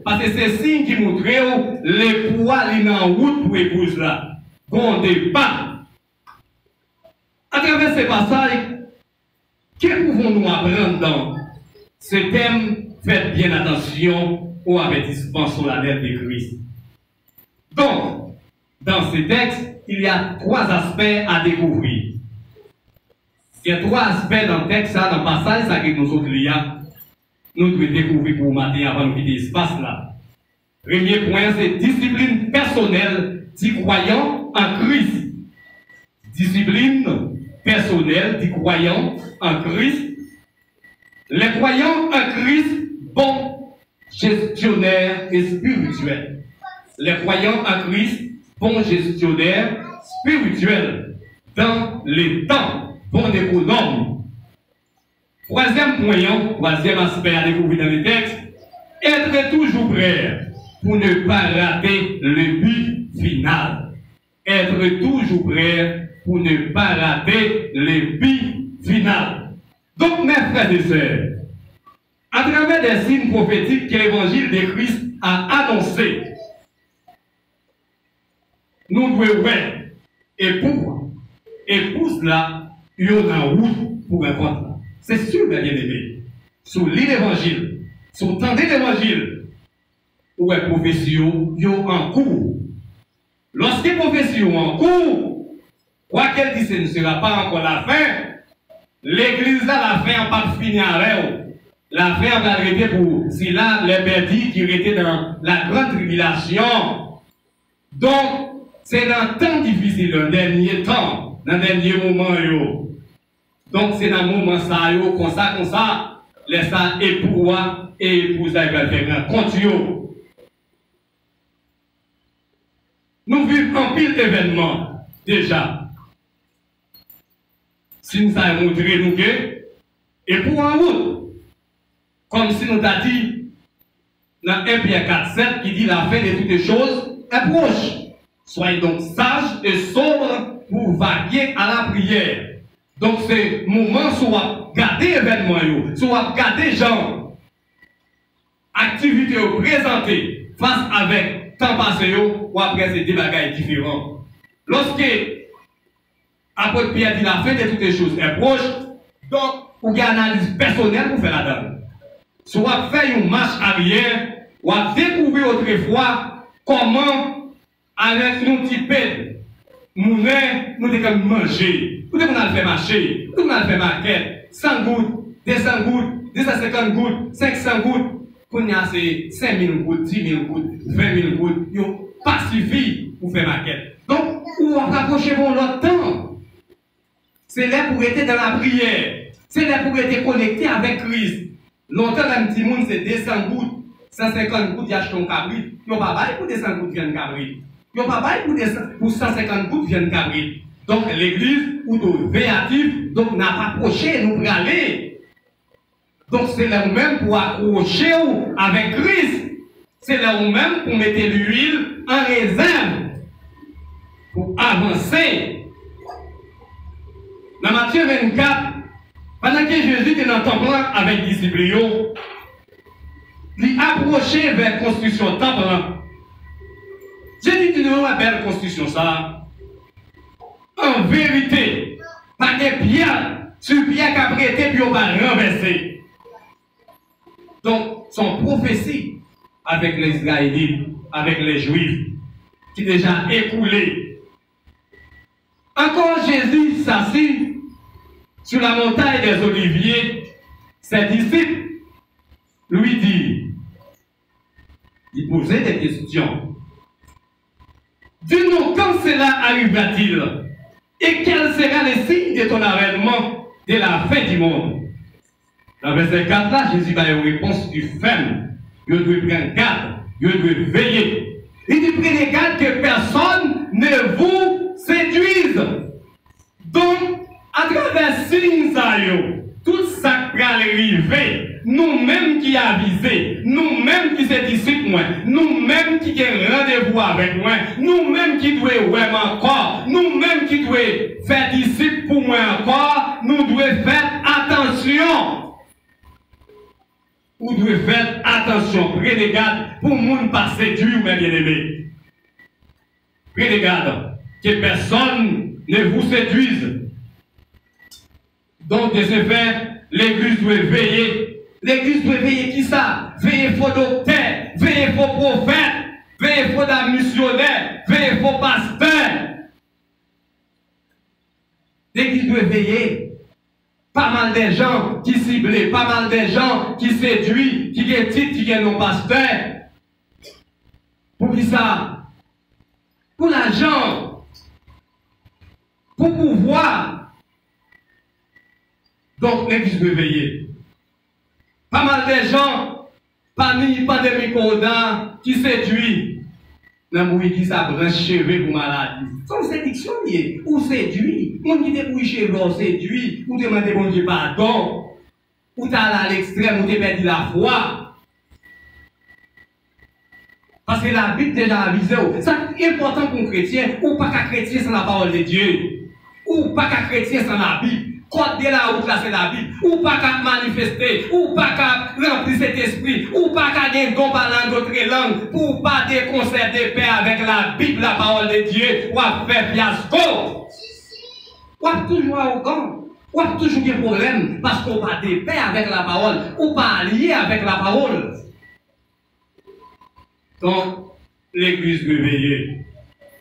parce que c'est signe qui montre les poids qui sont en route pour l'épouse là. Bon départ. À travers ces passages, que pouvons-nous apprendre dans ce thème? Faites bien attention au avertissement solennel de Christ. Donc, dans ce texte, il y a 3 aspects à découvrir. Il y a 3 aspects dans le texte, dans le passage, ça que nous autres nous devons découvrir pour matin avant de quitter l'espace là. Premier point, c'est discipline personnelle du croyant en Christ. Discipline personnelle du croyant en Christ. Les croyants en Christ, bons gestionnaires et spirituels. Les croyants en Christ, bons gestionnaires spirituels dans les temps, bons économes. Troisième point, troisième aspect à découvrir dans le texte, être toujours prêt pour ne pas rater le but final. Être toujours prêt pour ne pas rater le but final. Donc, mes frères et sœurs, à travers des signes prophétiques que l'évangile de Christ a annoncés, nous devons voir et pour cela, il y a une route pour un compte. C'est sûr, mes bien-aimés. Sur l'évangile, sur tenter l'évangile, où est prophétie, il y a en cours. Lorsque prophétie est en cours, quoi qu'elle dise, ce ne sera pas encore la fin. L'église là, la fin n'a pas fini avec. La fin va arrêter pour si là, les perdus qui étaient dans la grande tribulation. Donc, c'est dans un temps difficile, un dernier temps, dans un dernier moment. Donc, c'est dans un moment ça, comme ça, les ça époux et épouses va faire un compte. Nous vivons en pile d'événements, déjà. Si nous avons montré nous que, et pour en route, comme si nous avons dit dans 1 Pierre 4,7 qui dit la fin de toutes les choses est proche. Soyez donc sages et sobres pour vaquer à la prière. Donc c'est moment soit garder événements, soit garder gens, activités présentées face avec temps passé ou après c'est des bagages différents. Lorsque après Pierre dit la fin de toutes les choses est proche, donc vous avez une analyse personnelle pour faire la donne. Soit faire une marche arrière, ou découvrir autrefois comment avec nous type monnaie, nous devons manger, nous devons faire marcher, nous devons faire marquette, 100 gouttes, 200 gouttes, 250 gouttes, 500 gouttes, pour nous c'est 5000 gouttes, 10 000 gouttes, 20 000 gouttes, il n'y a pas suffi pour faire marquette. Donc, vous rapprochez pour l'autre temps. C'est là pour être dans la prière, c'est là pour être connecté avec Christ. Longtemps, un petit monde, c'est 200 gouttes, 150 gouttes, il achète un cabrit. Il n'y a pas bail pour 200 gouttes, viennent cabrit. Il n'y a pas bail pour 150 gouttes, viennent cabrit. Donc, l'église, ou de véatif, donc, n'a pas approché, nous pour aller. Donc, c'est là même pour accrocher avec Christ. C'est là même pour mettre l'huile en réserve. Pour avancer. Dans Matthieu 24, pendant que Jésus était dans le temple avec les disciples, il approchait vers la construction du temple. J'ai dit, tu nous as une belle construction, ça. En vérité, pas de pierre sur pierre qui a prêté, puis on va renverser. Donc, son prophétie avec les Israélites, avec les Juifs, qui déjà écoulé. Encore Jésus s'assit sur la montagne des Oliviers, ses disciples lui disent, il posait des questions. Dis-nous quand cela arrivera-t-il et quel sera le signe de ton avènement de la fin du monde? Dans verset 4 là, Jésus va une réponse du ferme. Je dois prendre garde, je dois veiller. Il dit prenez garde que personne ne vous séduise. Donc, à travers signes, tout ça qui arriver, nous-mêmes qui avisés, nous-mêmes qui sommes disciples, nous-mêmes qui avons rendez-vous avec moi, nous-mêmes qui devons vraiment encore, nous-mêmes qui devons faire disciples pour moi encore, nous devons faire attention. Vous devez faire attention, prenez garde pour ne pas séduire, mes bien-aimés. Prenez garde que personne ne vous séduise. Donc, de ce fait, l'église doit veiller. L'église doit veiller qui ça? Veiller faux docteurs, veiller faux prophètes, veiller faux missionnaires, veiller faux pasteurs. L'église doit veiller. Pas mal de gens qui ciblent, pas mal de gens qui séduisent, qui ont titre, qui ont pasteur. Pour qui ça? Pour l'argent. Pour pouvoir. Donc l'église doit veiller. Pas mal de gens, parmi pandémie corona, qui séduisent. Dans le qui ça branche cheveux pour maladie. Son séduction liée. Ou séduit. Mon qui te pour cheveux, séduit. Ou demande bon Dieu pardon. Ou t'as à l'extrême, ou t'es perdu la foi. Parce que la Bible déjà avisé. C'est important pour un chrétien. Ou pas qu'un chrétien sans la parole de Dieu. Ou pas qu'un chrétien sans la Bible. Code de la route là c'est la Bible. Ou pas qu'à manifester, ou pas qu'à remplir cet esprit, ou pas qu'à gagner don parlant d'autres langues, pour pas des concerts de paix avec la Bible, la parole de Dieu, ou à faire fiasco. Ou à toujours arrogant, ou à toujours des problèmes, parce qu'on pas de paix avec la parole, ou pas allié avec la parole. Donc, l'église réveillée,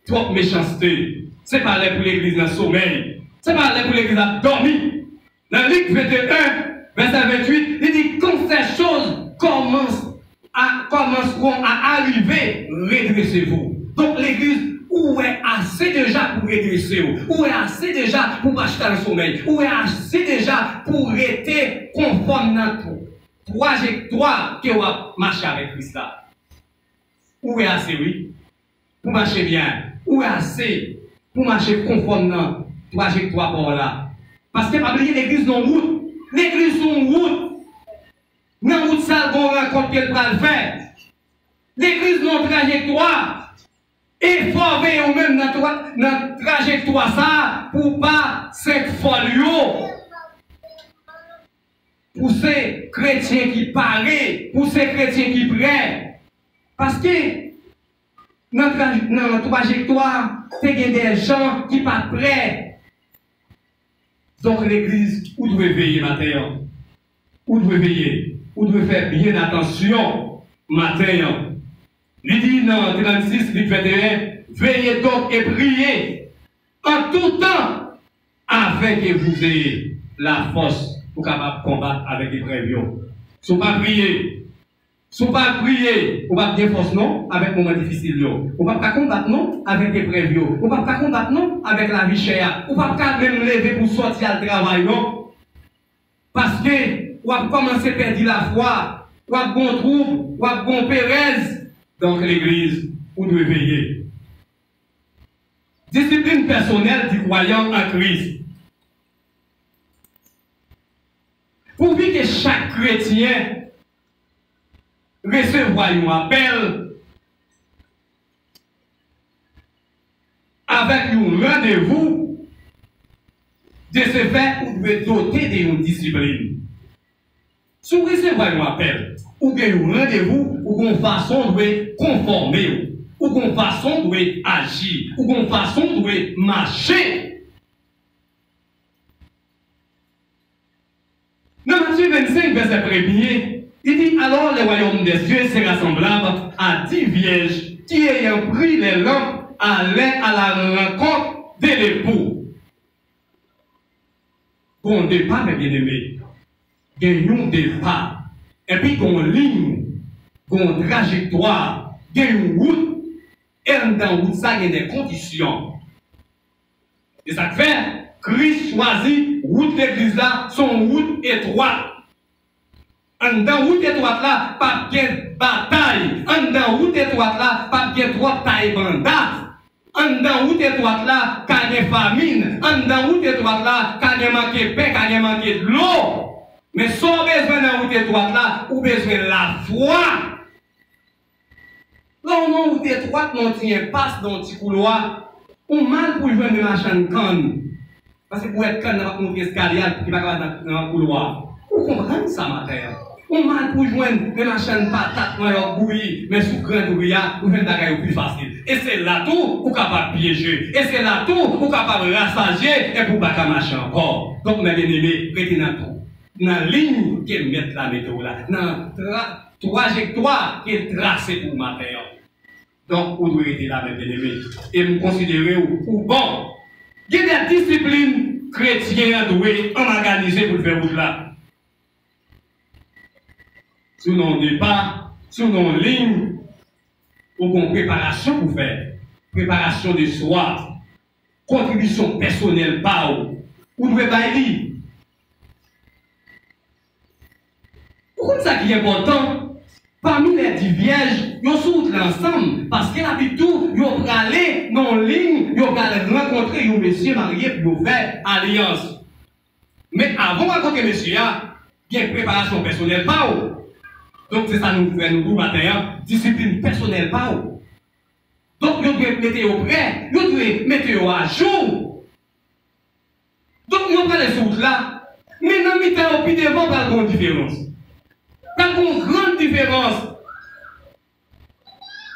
trop méchanceté, c'est pas là pour l'église dans le sommeil. C'est pas là pour l'église a dormi. Dans Luc 21, verset 28, il dit quand ces choses commenceront à arriver, redressez-vous. Donc l'église, où est assez déjà pour redresser, où est assez déjà pour acheter un sommeil, où est assez déjà pour être conforme dans tout trajectoire que vous marchez avec Christ là. Où est assez, oui, pour marcher bien. Où est assez pour marcher conforme dans trajectoire pour là. Parce que pas oublier l'église non route. L'église son route. Dans route ça qu'on rencontre qu'elle va le faire. L'église non trajectoire. Et former ou même dans trajectoire ça pour pas 5 folios. Pour ces chrétiens qui paraissent, pour ces chrétiens qui prêtent. Parce que dans la trajectoire, c'est des gens qui ne sont pas prêts. Donc l'église, où doit veiller matin? Où doit veiller? Où doit faire bien attention matin? Il dit dans 36, 21, veillez donc et priez en tout temps afin que vous ayez la force pour capable combattre avec les prévisions. Si vous ne pas prier, si vous ne pas prier, vous ne pas bien force non avec les moments difficiles. Vous ne pas combattre non avec les prévisions. Vous ne pas combattre non avec la vie chère. Vous ne pas même lever pour sortir au travail non. Parce que vous avez commencé à perdre la foi, vous avez bon trouble, vous avez bon pérez. Donc l'église, vous devez veiller. Discipline personnelle du croyant en Christ. Pourvu que chaque chrétien recevoir un appel avec un rendez-vous, de ce fait, vous devez doter d'une discipline. Si vous recevez un appel, ou bien un rendez-vous, ou une façon de conformer, ou une façon de agir, ou une façon de marcher. Dans Matthieu 25, verset 1er, il dit alors le royaume des cieux sera semblable à 10 vierges qui ayant pris les lampes allaient à la rencontre de l'époux. Bon départ, mes bien-aimés, gagnons départ, et puis qu'on ligne, qu'on trajectoire, gagnons route, et dans route ça il y a des conditions. Et ça fait, Christ choisit route l'église là, son route étroite. En dans route étroite là, pas bien bataille. En dans route étroite là, pas bien trop taille bandate. En dans route étroite là, quand il y a famine. En dans route étroite là, quand il y a manqué de pain, quand il y a manqué de l'eau. Mais sans besoin dans route étroite là, ou besoin de la foi. Là, on a route étroite, on tient passe dans le petit couloir. On mal pour jouer de machin de canne. Parce que pour être canne, on va monter escalier qui va dans le couloir. Vous comprenez ça, matin? On mal pour joindre des machines de patates, bouillie, mais sous grand brouillard, vous faites des plus facile. Et c'est là tout pour capable piéger. Et c'est là tout pour capable rassager et pour pas marcher encore. Donc, mes bien-aimés, prêtez dans tout. Dans la ligne qui met la météo là, dans la trajectoire qui est tracée pour matin. Donc, vous devez être là, mes bien-aimés. Et me considérer ou bon. Il y a des disciplines chrétiennes. chrétien doit organiser pour faire route là. Sous nos départ, sous nos lignes, ou qu'on préparation pour faire. Préparation de soi, contribution personnelle par ou devez bailler. Pourquoi ça qui est important? Parmi les 10 vierges, ils sont ensemble parce qu'ils habitent tout, ils vont aller dans la ligne, ils vont rencontrer un monsieur marié pour faire alliance. Mais avant de rencontrer monsieur, il y a une préparation personnelle par où. Donc c'est ça nous fait nous matin, discipline personnelle par où. Donc vous devez mettre au prêt, vous devez mettre à jour. Donc nous prenons les routes là, mais dans le temps, au plus devant, il y a une grande différence. Il y a une grande différence.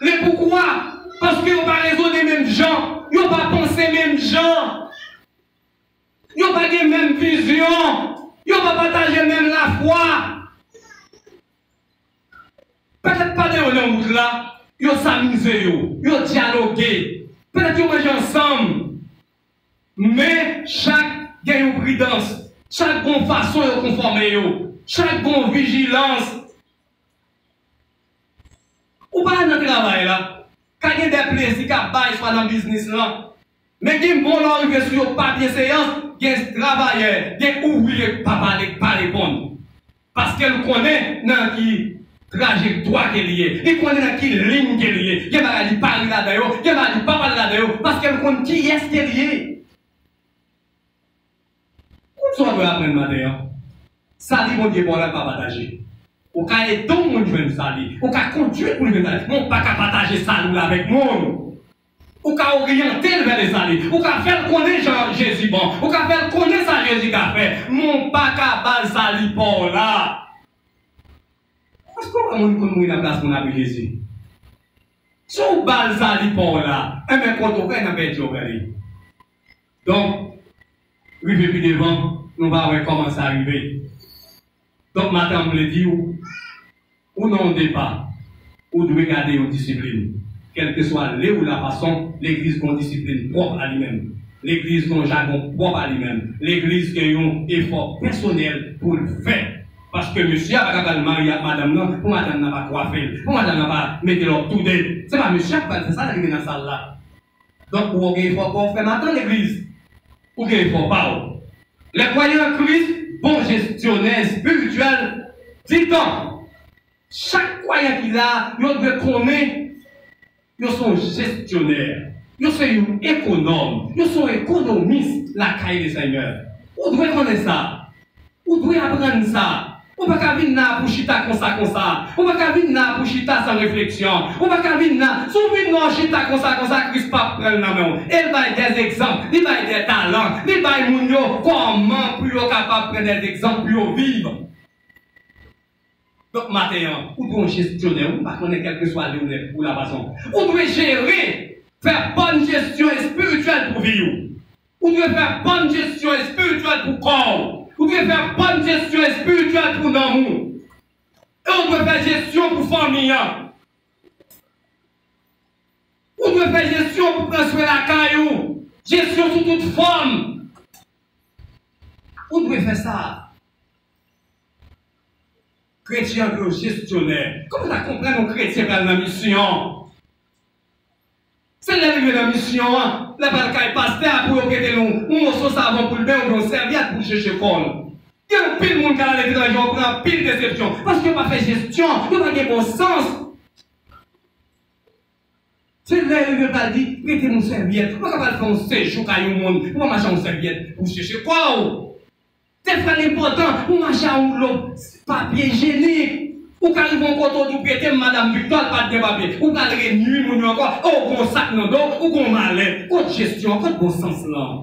Mais pourquoi? Parce qu'ils n'ont pas raisonné les mêmes gens, ils n'ont pas pensé les mêmes gens, ils n'ont pas les mêmes visions, ils n'ont pas partagé même la foi. Peut-être pas dans la route là, ils ont s'amusé, ils ont dialogué, peut-être qu'ils ont mangé ensemble, mais chaque a une prudence, chaque bonne façon de conformer, chaque bonne vigilance. Ou pas dans le travail là, quand il y a des plaisirs, quand soit dans le business là, mais il y a un bon arrivé sur le papier séance, il y a un travailleur, il y a un ouvrier qui pas répondre. Parce qu'elle connaît dans qui trajectoire qu'elle est, il connaît dans qui ligne qu'elle est, il y a des parler là-dedans, il y a des pas parler là-dedans, parce qu'elle connaît qui est-ce qu'elle est. Comment ça doit apprendre matin? Ça dit mon Dieu, bon là, pas partager. Au cas où tout le monde veut nous salir, au cas où conduire pour nous salir, on ne peut pas partager ça avec nous. Au cas où orienter vers les salir, au cas où faire connaître Jésus bon, au cas où faire connaître ça Jésus qui a fait, mon pas capable de salir pour là. Parce que on connaît la place pour nous Jésus. Si on bal salir pour là, et bien quand on fait, on a perdu au gagné. Donc, oui, plus devant, nous allons commencer à arriver. Donc, maintenant, je me dis, ou non au départ, ou devez garder une discipline. Quelle que soit l'é ou la façon, l'église a une discipline propre à lui-même. L'église a un jargon propre à lui-même. L'église a un effort personnel pour le faire. Parce que monsieur a pas marié à madame, non, pour madame n'a pas coiffé, pour madame n'a pas mettre leur tout d'elle. C'est pas monsieur qui va faire ça dans la salle là. Donc, vous avez un effort pour faire maintenant l'église. Ou qu'il ne faut pas. Les croyants en Christ, bon gestionnaire spirituel, dit-on, chaque croyant qu'il a, il doit connaître, ils sont gestionnaires, ils sont économes, ils sont économistes, la caille des seigneurs. Vous devez connaître ça. Vous devez apprendre ça. On ne peut pas venir pour chita comme ça. On ne peut pas venir pour chita sans réflexion. On ne peut pas venir si on vient chita comme ça, Christ pas prendre la main. Il va des exemples, il va des talents, il va comment pour être capable de prendre des exemples pour vivre. Donc, maintenant, vous devez gestionner, vous ne pouvez pas quel que soit le pour la façon. Vous devez gérer, faire bonne gestion spirituelle pour vivre. Vous devez faire bonne gestion spirituelle pour corps. Vous devez faire bonne gestion spirituelle pour l'amour. Et on doit faire gestion pour famille. On doit faire gestion pour prendre soin de la caillou. Gestion sous toute forme. On doit faire ça. Chrétien que gestionnaire. Comment ça comprend nos chrétiens dans la mission? C'est l'arrivée de la mission, la balcaille pasteur pour que nous, on se savon pour le bain ou on serviette pour chercher col. Il y a un pile de monde qui a l'étranger, on prend pile de déception. Parce qu'il n'a pas fait gestion, il n'a pas de bon sens. C'est là où il va dire, mettez mon serviette, on ne va pas faire un séjour à un monde, on va marcher en serviette pour chercher quoi? C'est pas important, on marche en papier hygiénique. Ou quand ils vont contre tout péter, madame Victoire, pas de papier. Ou quand ils nuit, mon encore, oh, bon sac non dos, ou qu'on malin. Côte gestion, côte bon sens là.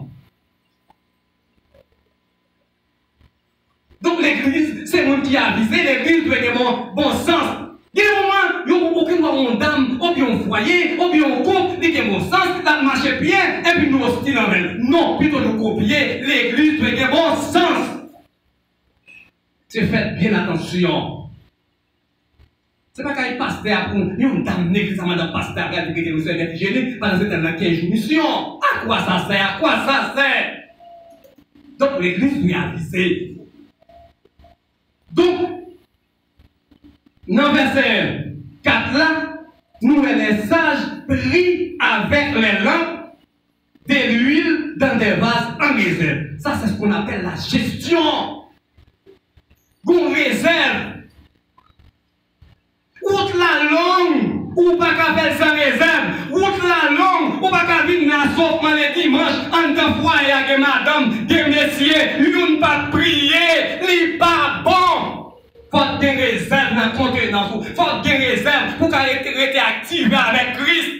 Donc l'église, c'est mon qui a avisé, l'église doit avoir bon sens. Il y a des moments, il y a aucune fois dame, ou bien un foyer, ou bien un couple, il y a bon sens, ça marche bien, et puis nous hostile en elle. Non, plutôt nous copier, l'église doit avoir bon sens. C'est fait bien attention. C'est pas qu'il passe pour une dame nègre, ça m'a pasteur, qui nous servir hygiénique pendant cette année 15 jours mission. À quoi ça sert? À quoi ça sert? Donc l'église doit aviser. Donc, dans verset 4 là, nous les sages prient avec les lampes de l'huile dans des vases en réserve. Ça, c'est ce qu'on appelle la gestion. Qu'on réserve. Outre la langue, ou pas qu'à faire sans réserve. Outre la langue, ou pas qu'à venir à sauf les dimanches, en tant foyer avec madame, des messieurs, l'une pas prier, l'une pas bon. Faut des réserves dans le contenant. Faut des réserves pour être activé avec Christ.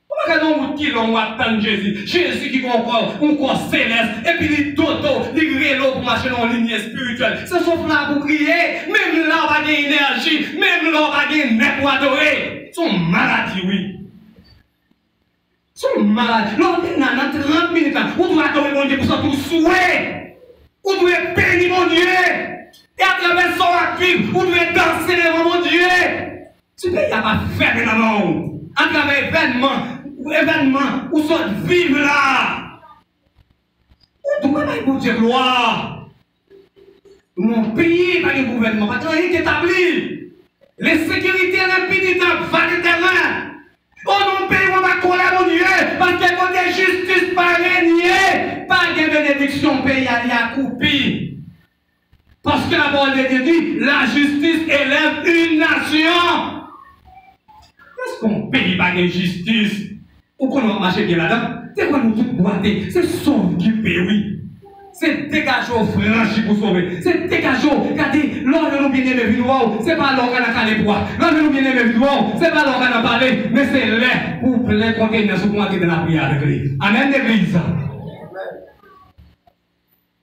Pourquoi nous qui l'on attend Jésus? Jésus qui comprend un corps céleste, et puis il dodo, il rélo pour marcher dans la ligne spirituelle. C'est sauf là pour crier, même là on va gagner énergie, même là on va gagner net pour adorer. C'est une maladie, oui. C'est une maladie. L'on est dans 30 minutes, on doit adorer mon Dieu pour son tout souhait. On doit bénir mon Dieu. Et à travers son actif, on doit danser devant mon Dieu. Ce pays n'a pas fait de non. À travers événements, où sont vivre là. On doit pas pour Dieu gloire. Mon pays, pas de gouvernement, pas de rien établi. Les sécurités l'impunité va de terrain. On non pays, on va coller mon Dieu, parce que quand la justice pas régner, pas de bénédiction pays à couper. Parce que la parole de Dieu dit, la justice élève une nation. Est-ce qu'on paye pas de justice? Ou qu'on va marcher bien là-dedans? C'est quoi nous tout boiter? C'est sauve qui paye, oui. C'est dégager au franchi pour sauver. C'est dégager au. Regardez, l'homme nous bien aimé vidéo, c'est pas l'homme qui a calé poids. L'homme nous bien aimé vidéo, c'est pas l'homme qui a parlé, mais c'est l'air pour plein contenir sous pour entrer dans la prière avec lui. Amen, l'église.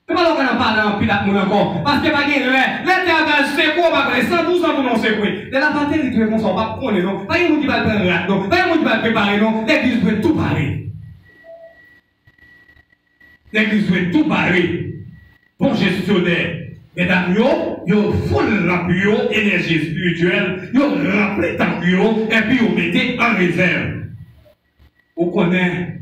C'est pas l'homme qui a parlé en pilote mon encore. Parce que pas de l'air. L'éternel c'est quoi, pas 100% pour non c'est quoi. De la bataille, tu veux qu'on s'en va prendre, non? Pas un monde qui va le prendre, non? Pas un monde qui va le préparer, non? L'église doit tout parer. L'église doit tout barrer pour gestionnaire. Mesdames, yo full rempli énergie spirituelle, yo rempli tant et puis yo mettez en réserve. On connaît,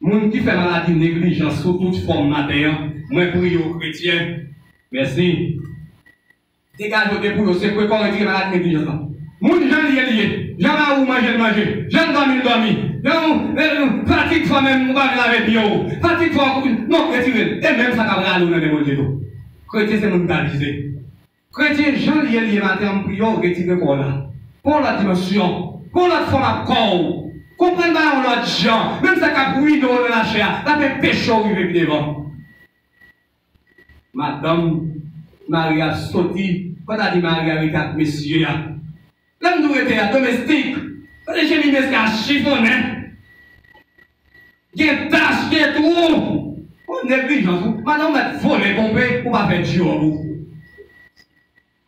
moun qui fait maladie négligence sous toute forme matin, moi prie aux chrétiens, merci. Dégagez pour eux, c'est quoi qu'on dit maladie négligence? Moun j'en lié, j'en ou manger, j'en dormi. Non, pratique fois même, on va laver bio. Pratique fois, non, retirez. Et même ça, camarade, on a des mots de l'eau. Chrétien, c'est mon balisé. Chrétien, j'en lié matin en priant, retirez pour là. Pour la dimension, pour la forme à corps. Comprenez pas, on a des gens, même ça, qu'a bruit dans la chair, la paix péché au rive devant. Madame Maria Sotti, quand elle dit Maria avec quatre messieurs, là, nous étions domestiques. J'ai mis mes gars chiffonné. Il y a des tâches, il y a tout. On néglige. Maintenant, on va voler pompé pour pas faire du haut.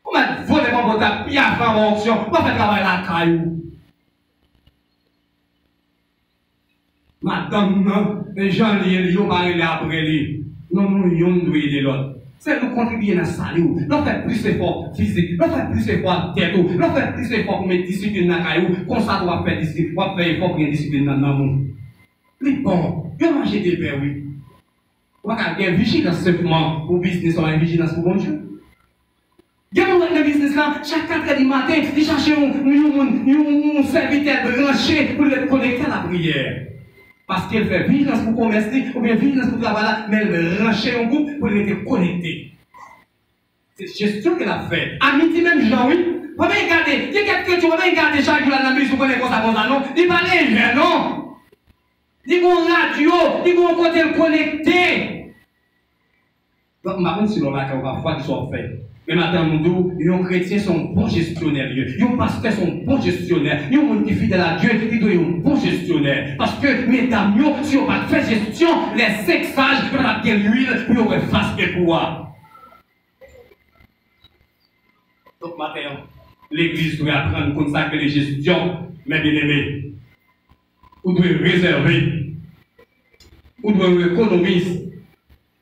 On va voler pompé pour ta pire femme en option. On va faire travailler la caillou. Madame, les gens liés, ils parlent après lui. Non, nous, nous devons aider l'autre. C'est nous contribuer à ça. Nous faisons plus d'efforts physiques, nous faisons plus d'efforts tête, nous faisons plus d'efforts pour mettre discipline dans la caillou. Comme ça, on va faire discipline, on va faire effort pour une discipline dans le monde. Mais bon, il y a mangé des pains, oui. On va faire une vigilance simplement pour business, on va une vigilance pour bon Dieu. Il y a un business là, chaque 4 heures du matin, il cherche un serviteur branché pour le connecter à la prière. Parce qu'elle fait vigilance pour commercer, ou bien vigilance pour travailler, mais elle range un groupe pour être connecté. C'est gestion qu'elle a fait. À midi même, Jean, oui. Vous pouvez regarder, il y a quelqu'un qui va regarder chaque jour dans la musique, vous connaissez comme ça, non? Il parle bien, non? Il y a un radio, il y a un côté connecté. Donc, je ne sais pas si on va voir qui soit fait. Mais maintenant, les chrétiens sont bons gestionnaires. Les pasteurs sont bons gestionnaires. Les gens qui sont fidèles à Dieu, ils doivent être bons gestionnaires. Parce que, mesdames, si on va faire gestion, les 5 sages, ils vont bien l'huile pour qu'on fasse et pouvoir. Donc, maintenant, l'église doit apprendre à consacrer les gestions, mes bien-aimés. Vous devez réserver. Vous devez économiser.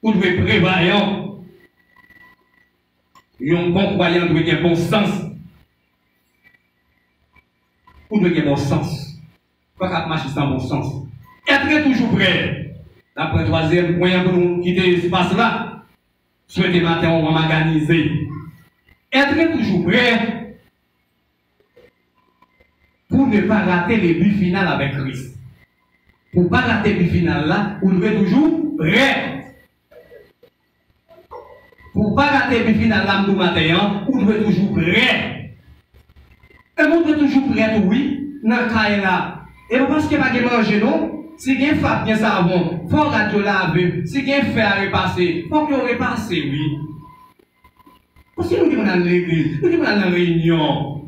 Vous devez prévoyant. Un bon croyant doit avoir bon sens. Ou doit avoir bon sens. Pas qu'à marcher sans bon sens. Être toujours prêt. D'après le troisième point pour nous quitter l'espace là, souhaiter matin on va m'organiser. Être toujours prêt pour ne pas rater le but final avec Christ. Pour ne pas rater le but final là, vous devez toujours prêt. Pour ne pas rater le but final là, nous matin, vous devez toujours prêt. Et vous devez toujours prêt, oui, dans le cas là. Et vous pensez qu'il n'y a pas de manger, non? Si vous avez fait bien savon, il faut que vous laver. Si vous avez fait à repasser, il faut que vous repassez, oui. Parce que nous sommes dans l'église, nous sommes dans la réunion.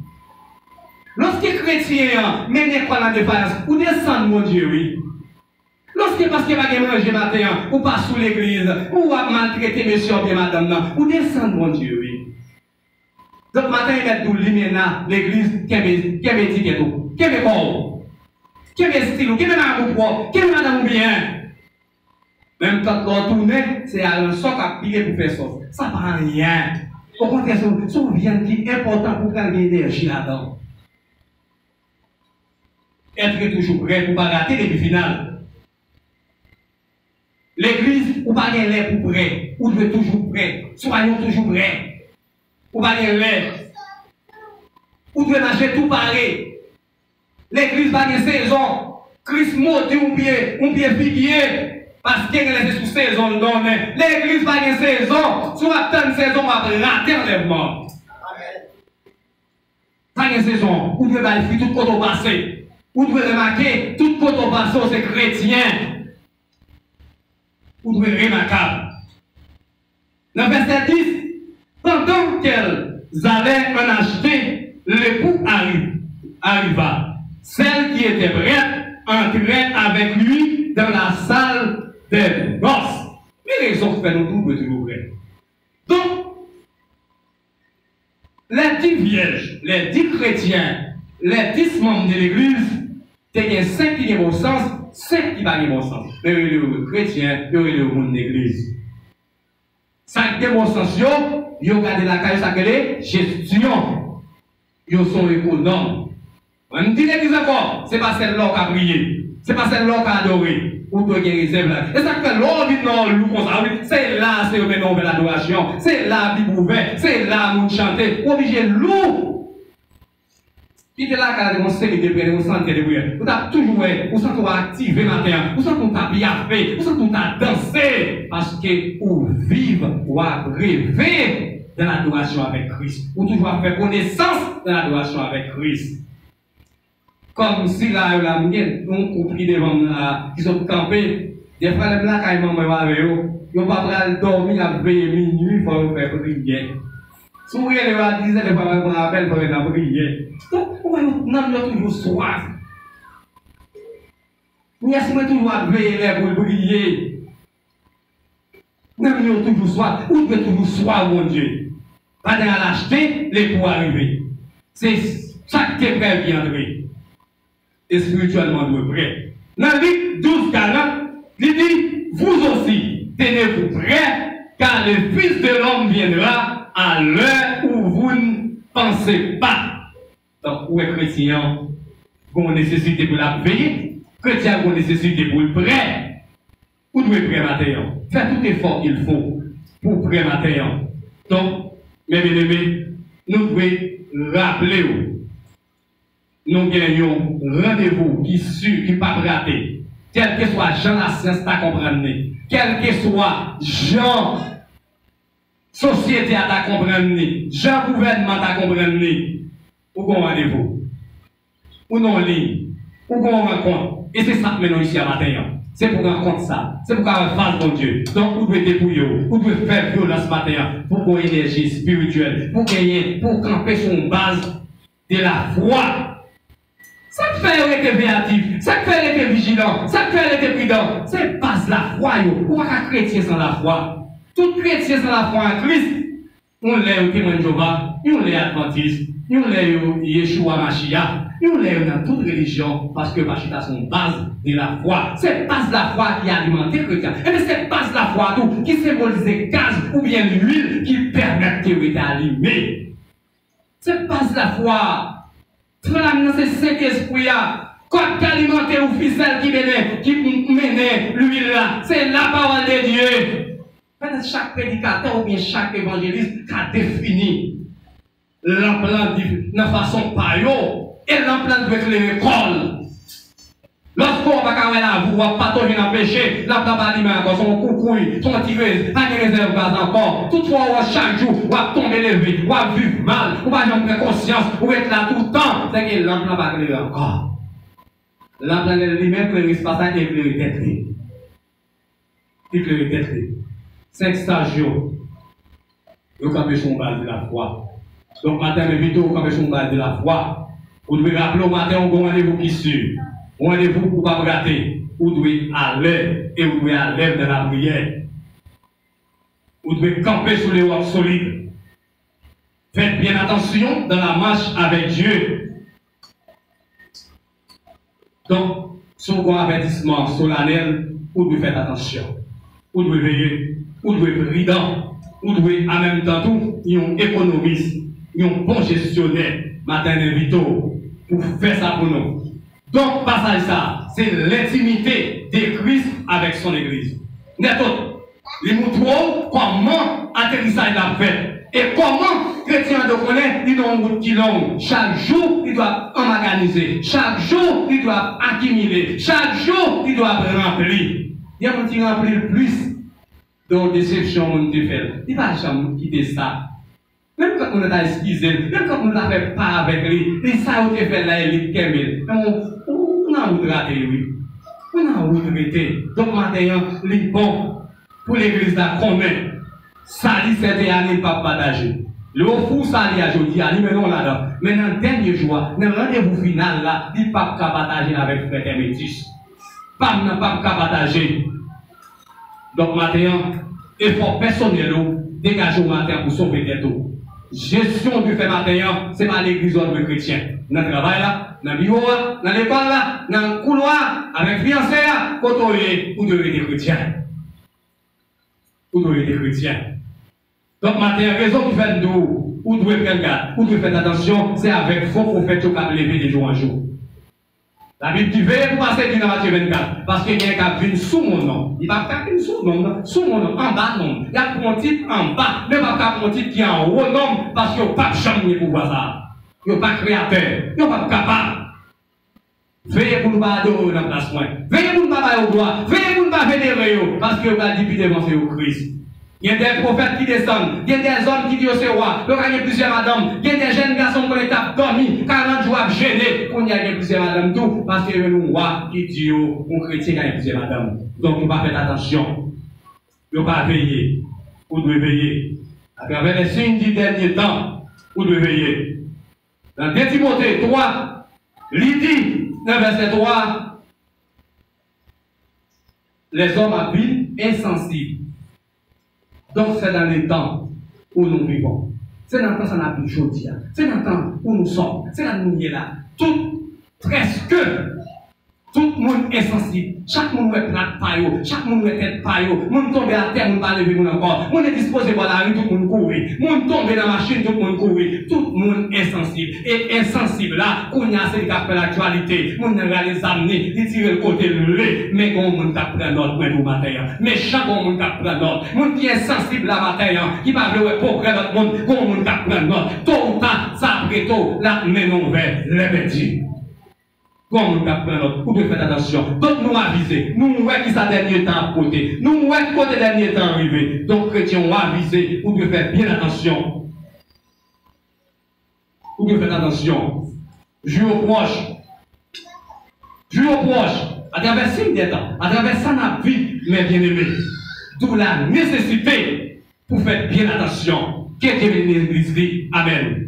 Lorsque les chrétiens mènent quoi dans la défaillance, ou descendent, mon Dieu, oui. Lorsque parce que vous avez mangé matin, ou pas sous l'église, ou vous maltraiter monsieur et madame, ou descendent, mon Dieu, oui. Donc, matin, il y a tout l'église, qui est étiquette, qui est bon. Quel est style, quel est la coupe, quel est madame bien. Même quand on tourne, c'est à un soc à piler pour faire ça. Ça ne prend rien. Au contraire, c'est un bien qui est important pour gagner l'énergie là-dedans. Être toujours prêt pour ne pas rater les buts finales. L'église, ou pas gagner l'air pour prêt. Ou devez toujours prêt. Soyons toujours prêts. Ou pas gagner l'air. Ou devez marcher tout pareil. L'église va une saison. Christ maudit un pied figuier. Parce qu'elle est sous saison donnée. L'église va une saison. Si on attend une saison, on va rater l'enlèvement. Pas une saison. Vous devez vérifier tout côté passé. Vous devez remarquer tout côté passé, c'est chrétien. Vous devez remarquer. Dans le verset 10, pendant qu'elles allaient en acheter, l'époux arriva. Celle qui était prête entrait avec lui dans la salle des noces. Les raisons fait nous trouver toujours prêts. Donc, les 10 vierges, les 10 chrétiens, les 10 membres de l'église, il y a 5 qui ont bon sens, 5 qui n'ont pas bon sens. Mais il y a les chrétiens, il y a le monde de l'église. 5 qui ont bon sens, ils ont gardé la caille, ça est gestion. Ils sont économes. On dit l'église encore, ce n'est pas celle-là qui a prié, ce n'est pas celle-là qui a adoré, ou doit y réserve là. Et ça fait l'on vit dans le loup comme ça, c'est là, c'est le nom de l'adoration, c'est là, Bible ouverte, c'est là, nous chanter, obligé loup. Qui est là, quand on sait les débuts, on sent les débuts, vous avez toujours, vous sentez vous activer matin, vous sentez vous avez bien fait, vous sentez vous avez dansé, parce que vous vivez, vous rêvez dans l'adoration avec Christ, ou toujours faire connaissance dans l'adoration avec Christ. Comme si là, on compris devant là, qui sont campés, des fois, les blancs, quand ils m'ont avec eux, ils n'ont pas dormir à veiller minuit, il faut faire prier. Sourire, les gens disaient, les fois, on rappelle, il faut faire prier. Donc, on a toujours soif. Nous avons toujours à veiller pour prier. Nous avons toujours soif. Où devez toujours soif, mon Dieu? Pas de l'acheter, les pour arriver. C'est chaque qui est prêt qui entrer. Et spirituellement nous prêts. Dans Luc 12:40, il dit, vous aussi, tenez-vous prêts, car le Fils de l'homme viendra à l'heure où vous ne pensez pas. Donc, où est chrétien, qu'on a nécessité pour la veiller, chrétien qu'on a nécessité pour le prêt, ou nous est prêt matin. Faites tout effort qu'il faut pour prêt matin. Donc, mes bien-aimés, nous devons rappeler nous gagnons rendez-vous qui n'est pas raté. Quel que soit Jean la science à comprendre, quel que soit Jean société à comprendre, Jean gouvernement à comprendre, ou qu'on rendez-vous, ou non ligne, ou qu'on rencontre. Et c'est ça que nous ici à matin. C'est pour rencontrer ça. C'est pour qu'on fasse bon Dieu. Donc, vous devez dépouiller, vous devez faire violence matin pour qu'on ait une énergie spirituelle, pour gagner, pour camper sur une base de la foi. Ça fait être véatif, ça fait être vigilant, ça fait être prudent. C'est pas la foi, pourquoi un chrétien sans la foi? Tout chrétien sans la foi en Christ, on l'est au témoin de Jéhovah, on l'est adventiste, on l'est au Yeshua Mashiach, on l'est dans toute religion, parce que Mashiach a son base de la foi. C'est pas la foi qui alimente les chrétiens, et c'est pas la foi tout qui symbolise le gaz ou bien l'huile qui permet de être allumé. C'est pas la foi. C'est Saint-Esprit, quand alimenter ou ficelle qui mener l'huile là, c'est la parole de Dieu. Peut-être chaque prédicateur ou bien chaque évangéliste qui a défini l'emploi de façon paillot et l'emploi doit éclairer l'école. Lorsqu'on va faire la voie, on va pas tomber dans le péché, là, on va pas dire, son coucouille, son tireuse, pas de réserve pas encore. Toutefois, chaque jour, on va tomber levé, on va vivre mal, on va jamais prendre conscience, on va être là tout le temps. C'est que l'emploi va éclairer encore. L'emploi lui-même, éclairer, c'est pas ça qui éclairer tête. Éclairer tête. 5 stagios, vous campez sur base de la foi. Donc, matin, mais vite, vous campez sur base de la foi. Vous devez rappeler au matin, on a un rendez-vous qui suit. Un rendez-vous pour ne pas rater. Vous devez aller et vous devez aller dans la prière. Vous devez camper sur les rocs solides. Faites bien attention dans la marche avec Dieu. Donc, sur un avertissement solennel, vous devez faire attention. Vous devez veiller. Vous devez être prudent, vous devez en même temps tout, un économiste, un bon gestionnaire, matin invito, pour faire ça pour nous. Donc, passage ça, c'est l'intimité de Christ avec son Église. Netto, il nous montre comment atterrissage l'a fait. Et comment chrétien de connaître, il a un route qui long. Chaque jour, il doit organiser. Chaque jour, il doit accumuler. Chaque jour, il doit remplir. Il y a un petit remplir plus. Donc, déception, on te fait. Il ne va jamais quitter ça. Même quand on a excusé, même quand on a fait pas avec lui, et ça, on te fait là, il est Kemel. On a outraté, oui. On a outraté. Donc, maintenant, il est bon pour l'église là, combien? Ça, cette année, pas partager. Le fou, ça, il y a jeudi, mais non là-dedans. Mais dans le dernier jour, dans le rendez-vous final là, il ne peut pas partager avec frère Métis. Pas partager. Donc, maintenant, effort personnel, dégagez au matin pour sauver des eaux. Gestion du fait matin, c'est pas l'église de chrétien. Dans le travail là, dans le bureau, dans l'école là, dans le couloir, avec le fiancé là, côtoyer, vous devez être chrétien. Vous devez être chrétien. Donc, matin, raison qui fait nous, vous devez prendre garde, vous devez faire attention, c'est avec faux prophètes qui ont levé de jour en jour. La Bible dit, veillez pour passer du Matthieu 24, parce qu'il y a un qui vient sous mon nom. Il va pas venir sous mon nom, en bas non. Il y a mon titre en bas, mais il va pas mon titre qui est en haut nom, parce qu'il n'y a pas de chambre pour voir ça. Il n'y a pas de créateur, il n'y a pas de capable. Veillez pour ne pas adorer dans la place. Veillez pour ne pas aller au gloire, veillez pour ne pas vénérer, parce que vous allez dire devant au Christ. Il y a des prophètes qui descendent, il y a des hommes qui disent au roi, il y a plusieurs madames, il y a des jeunes garçons qui ont dormi, 40 jours à gêner, il y a plusieurs madames, tout, parce que le roi qui dit aux chrétiens qu'il y a plusieurs madames. Donc, il va faire attention, il va veiller, vous devez veiller. À travers les signes du dernier temps, vous devez veiller. Dans 2 Timothée 3, il dit, dans verset 3, les hommes habiles, insensibles. Donc, c'est dans les temps où nous vivons. C'est dans le temps où nous avons aujourd'hui. C'est dans le temps où nous sommes. C'est dans le temps où nous sommes là. Presque, tout le monde est sensible. Chaque monde est plat paillot. Chaque monde est tête paillot. Monde tombe à terre, on ne va pas lever encore. On est disposé pour la rue, tout le monde courir. Monde tombe dans la machine, tout le monde courir. Tout le monde est sensible. Et insensible là, qu'on y a c'est de l'actualité. On a les amener, ils tirent le côté levé. Mais on monde qui prend notre point de matin. Mais chaque monde qui prend notre. Monde qui est sensible la matin, qui va vouloir progrès notre monde, on monde qui prend notre. Tôt ou tard, ça après tôt, là, mais non vers les métiers. Comme nous apprenons, vous devez faire attention. Donc nous aviser, nous voyons qui ça dernier temps à côté. Nous voyons qui côté dernier temps arrivé. Donc chrétiens, on aviser, vous devez faire bien attention. Vous devez faire attention. Jouez au proche. Jouez au proche. À travers 5 des temps, à travers ça, notre vie, mes bien-aimés. D'où la nécessité pour faire bien attention. Qu'est-ce que l'Église dit? Amen.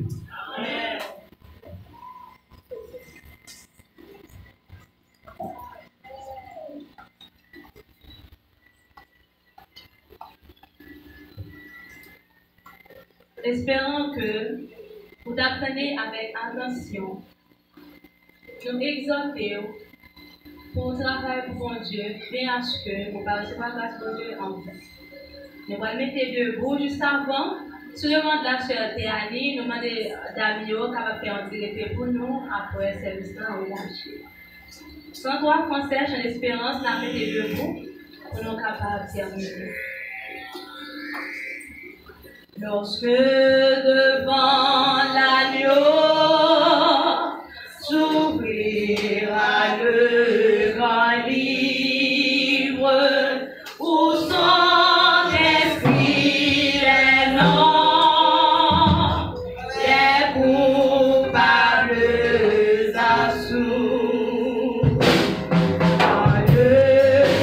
Espérons que vous apprenez avec attention, nous exhortez pour le travail pour mon Dieu, bien que vous parlez de la grâce de Dieu en vous. Nous allons mettre debout juste avant. Sur le monde de la charité, nous demandons d'Amio qui va faire un direct pour nous après le service là au marché. 103 Français, en espérance, n'a pas été debout pour nous capables de terminer. Lorsque devant l'agneau s'ouvrira le grand livre où sont écrits les noms des coupables assous. Dans le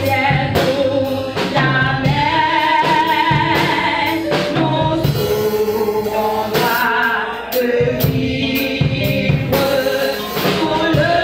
ciel pour jamais, nous serons droits de vivre sous le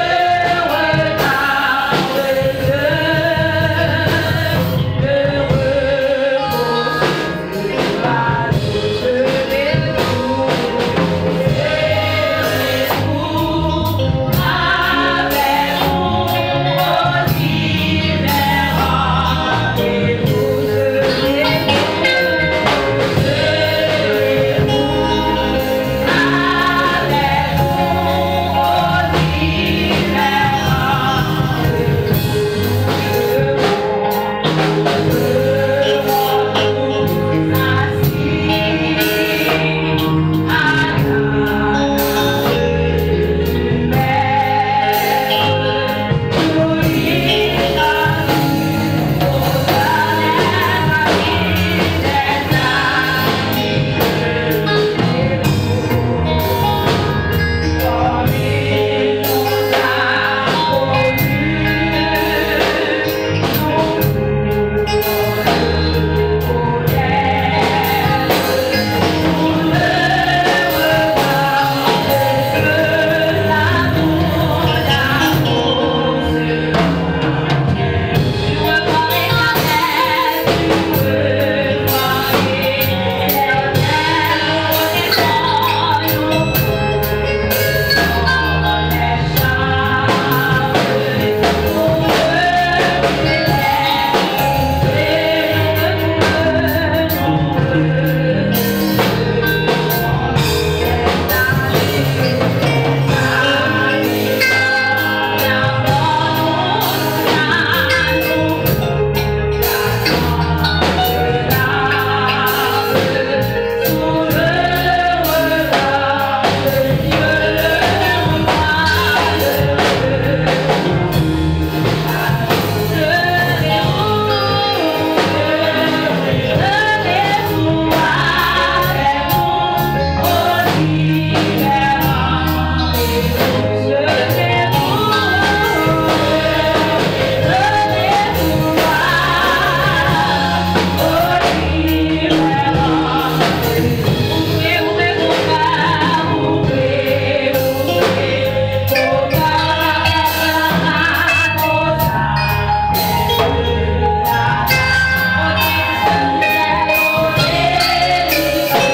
regard de Dieu. Le repos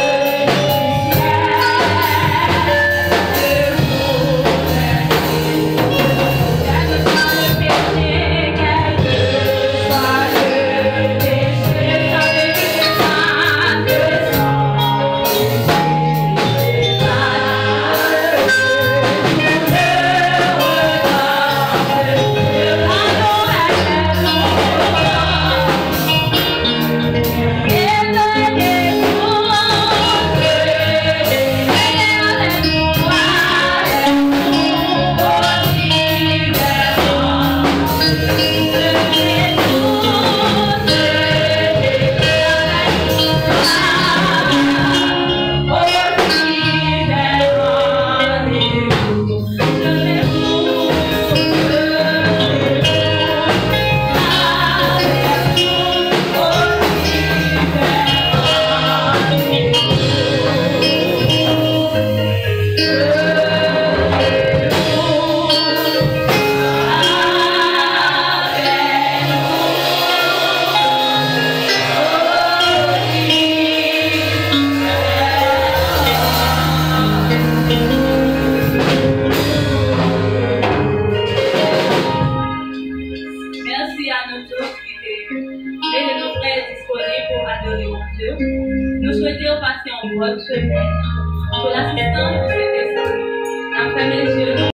sera Nous souhaitons passer en bonne semaine. Pour l'assistance de cet esprit, la famille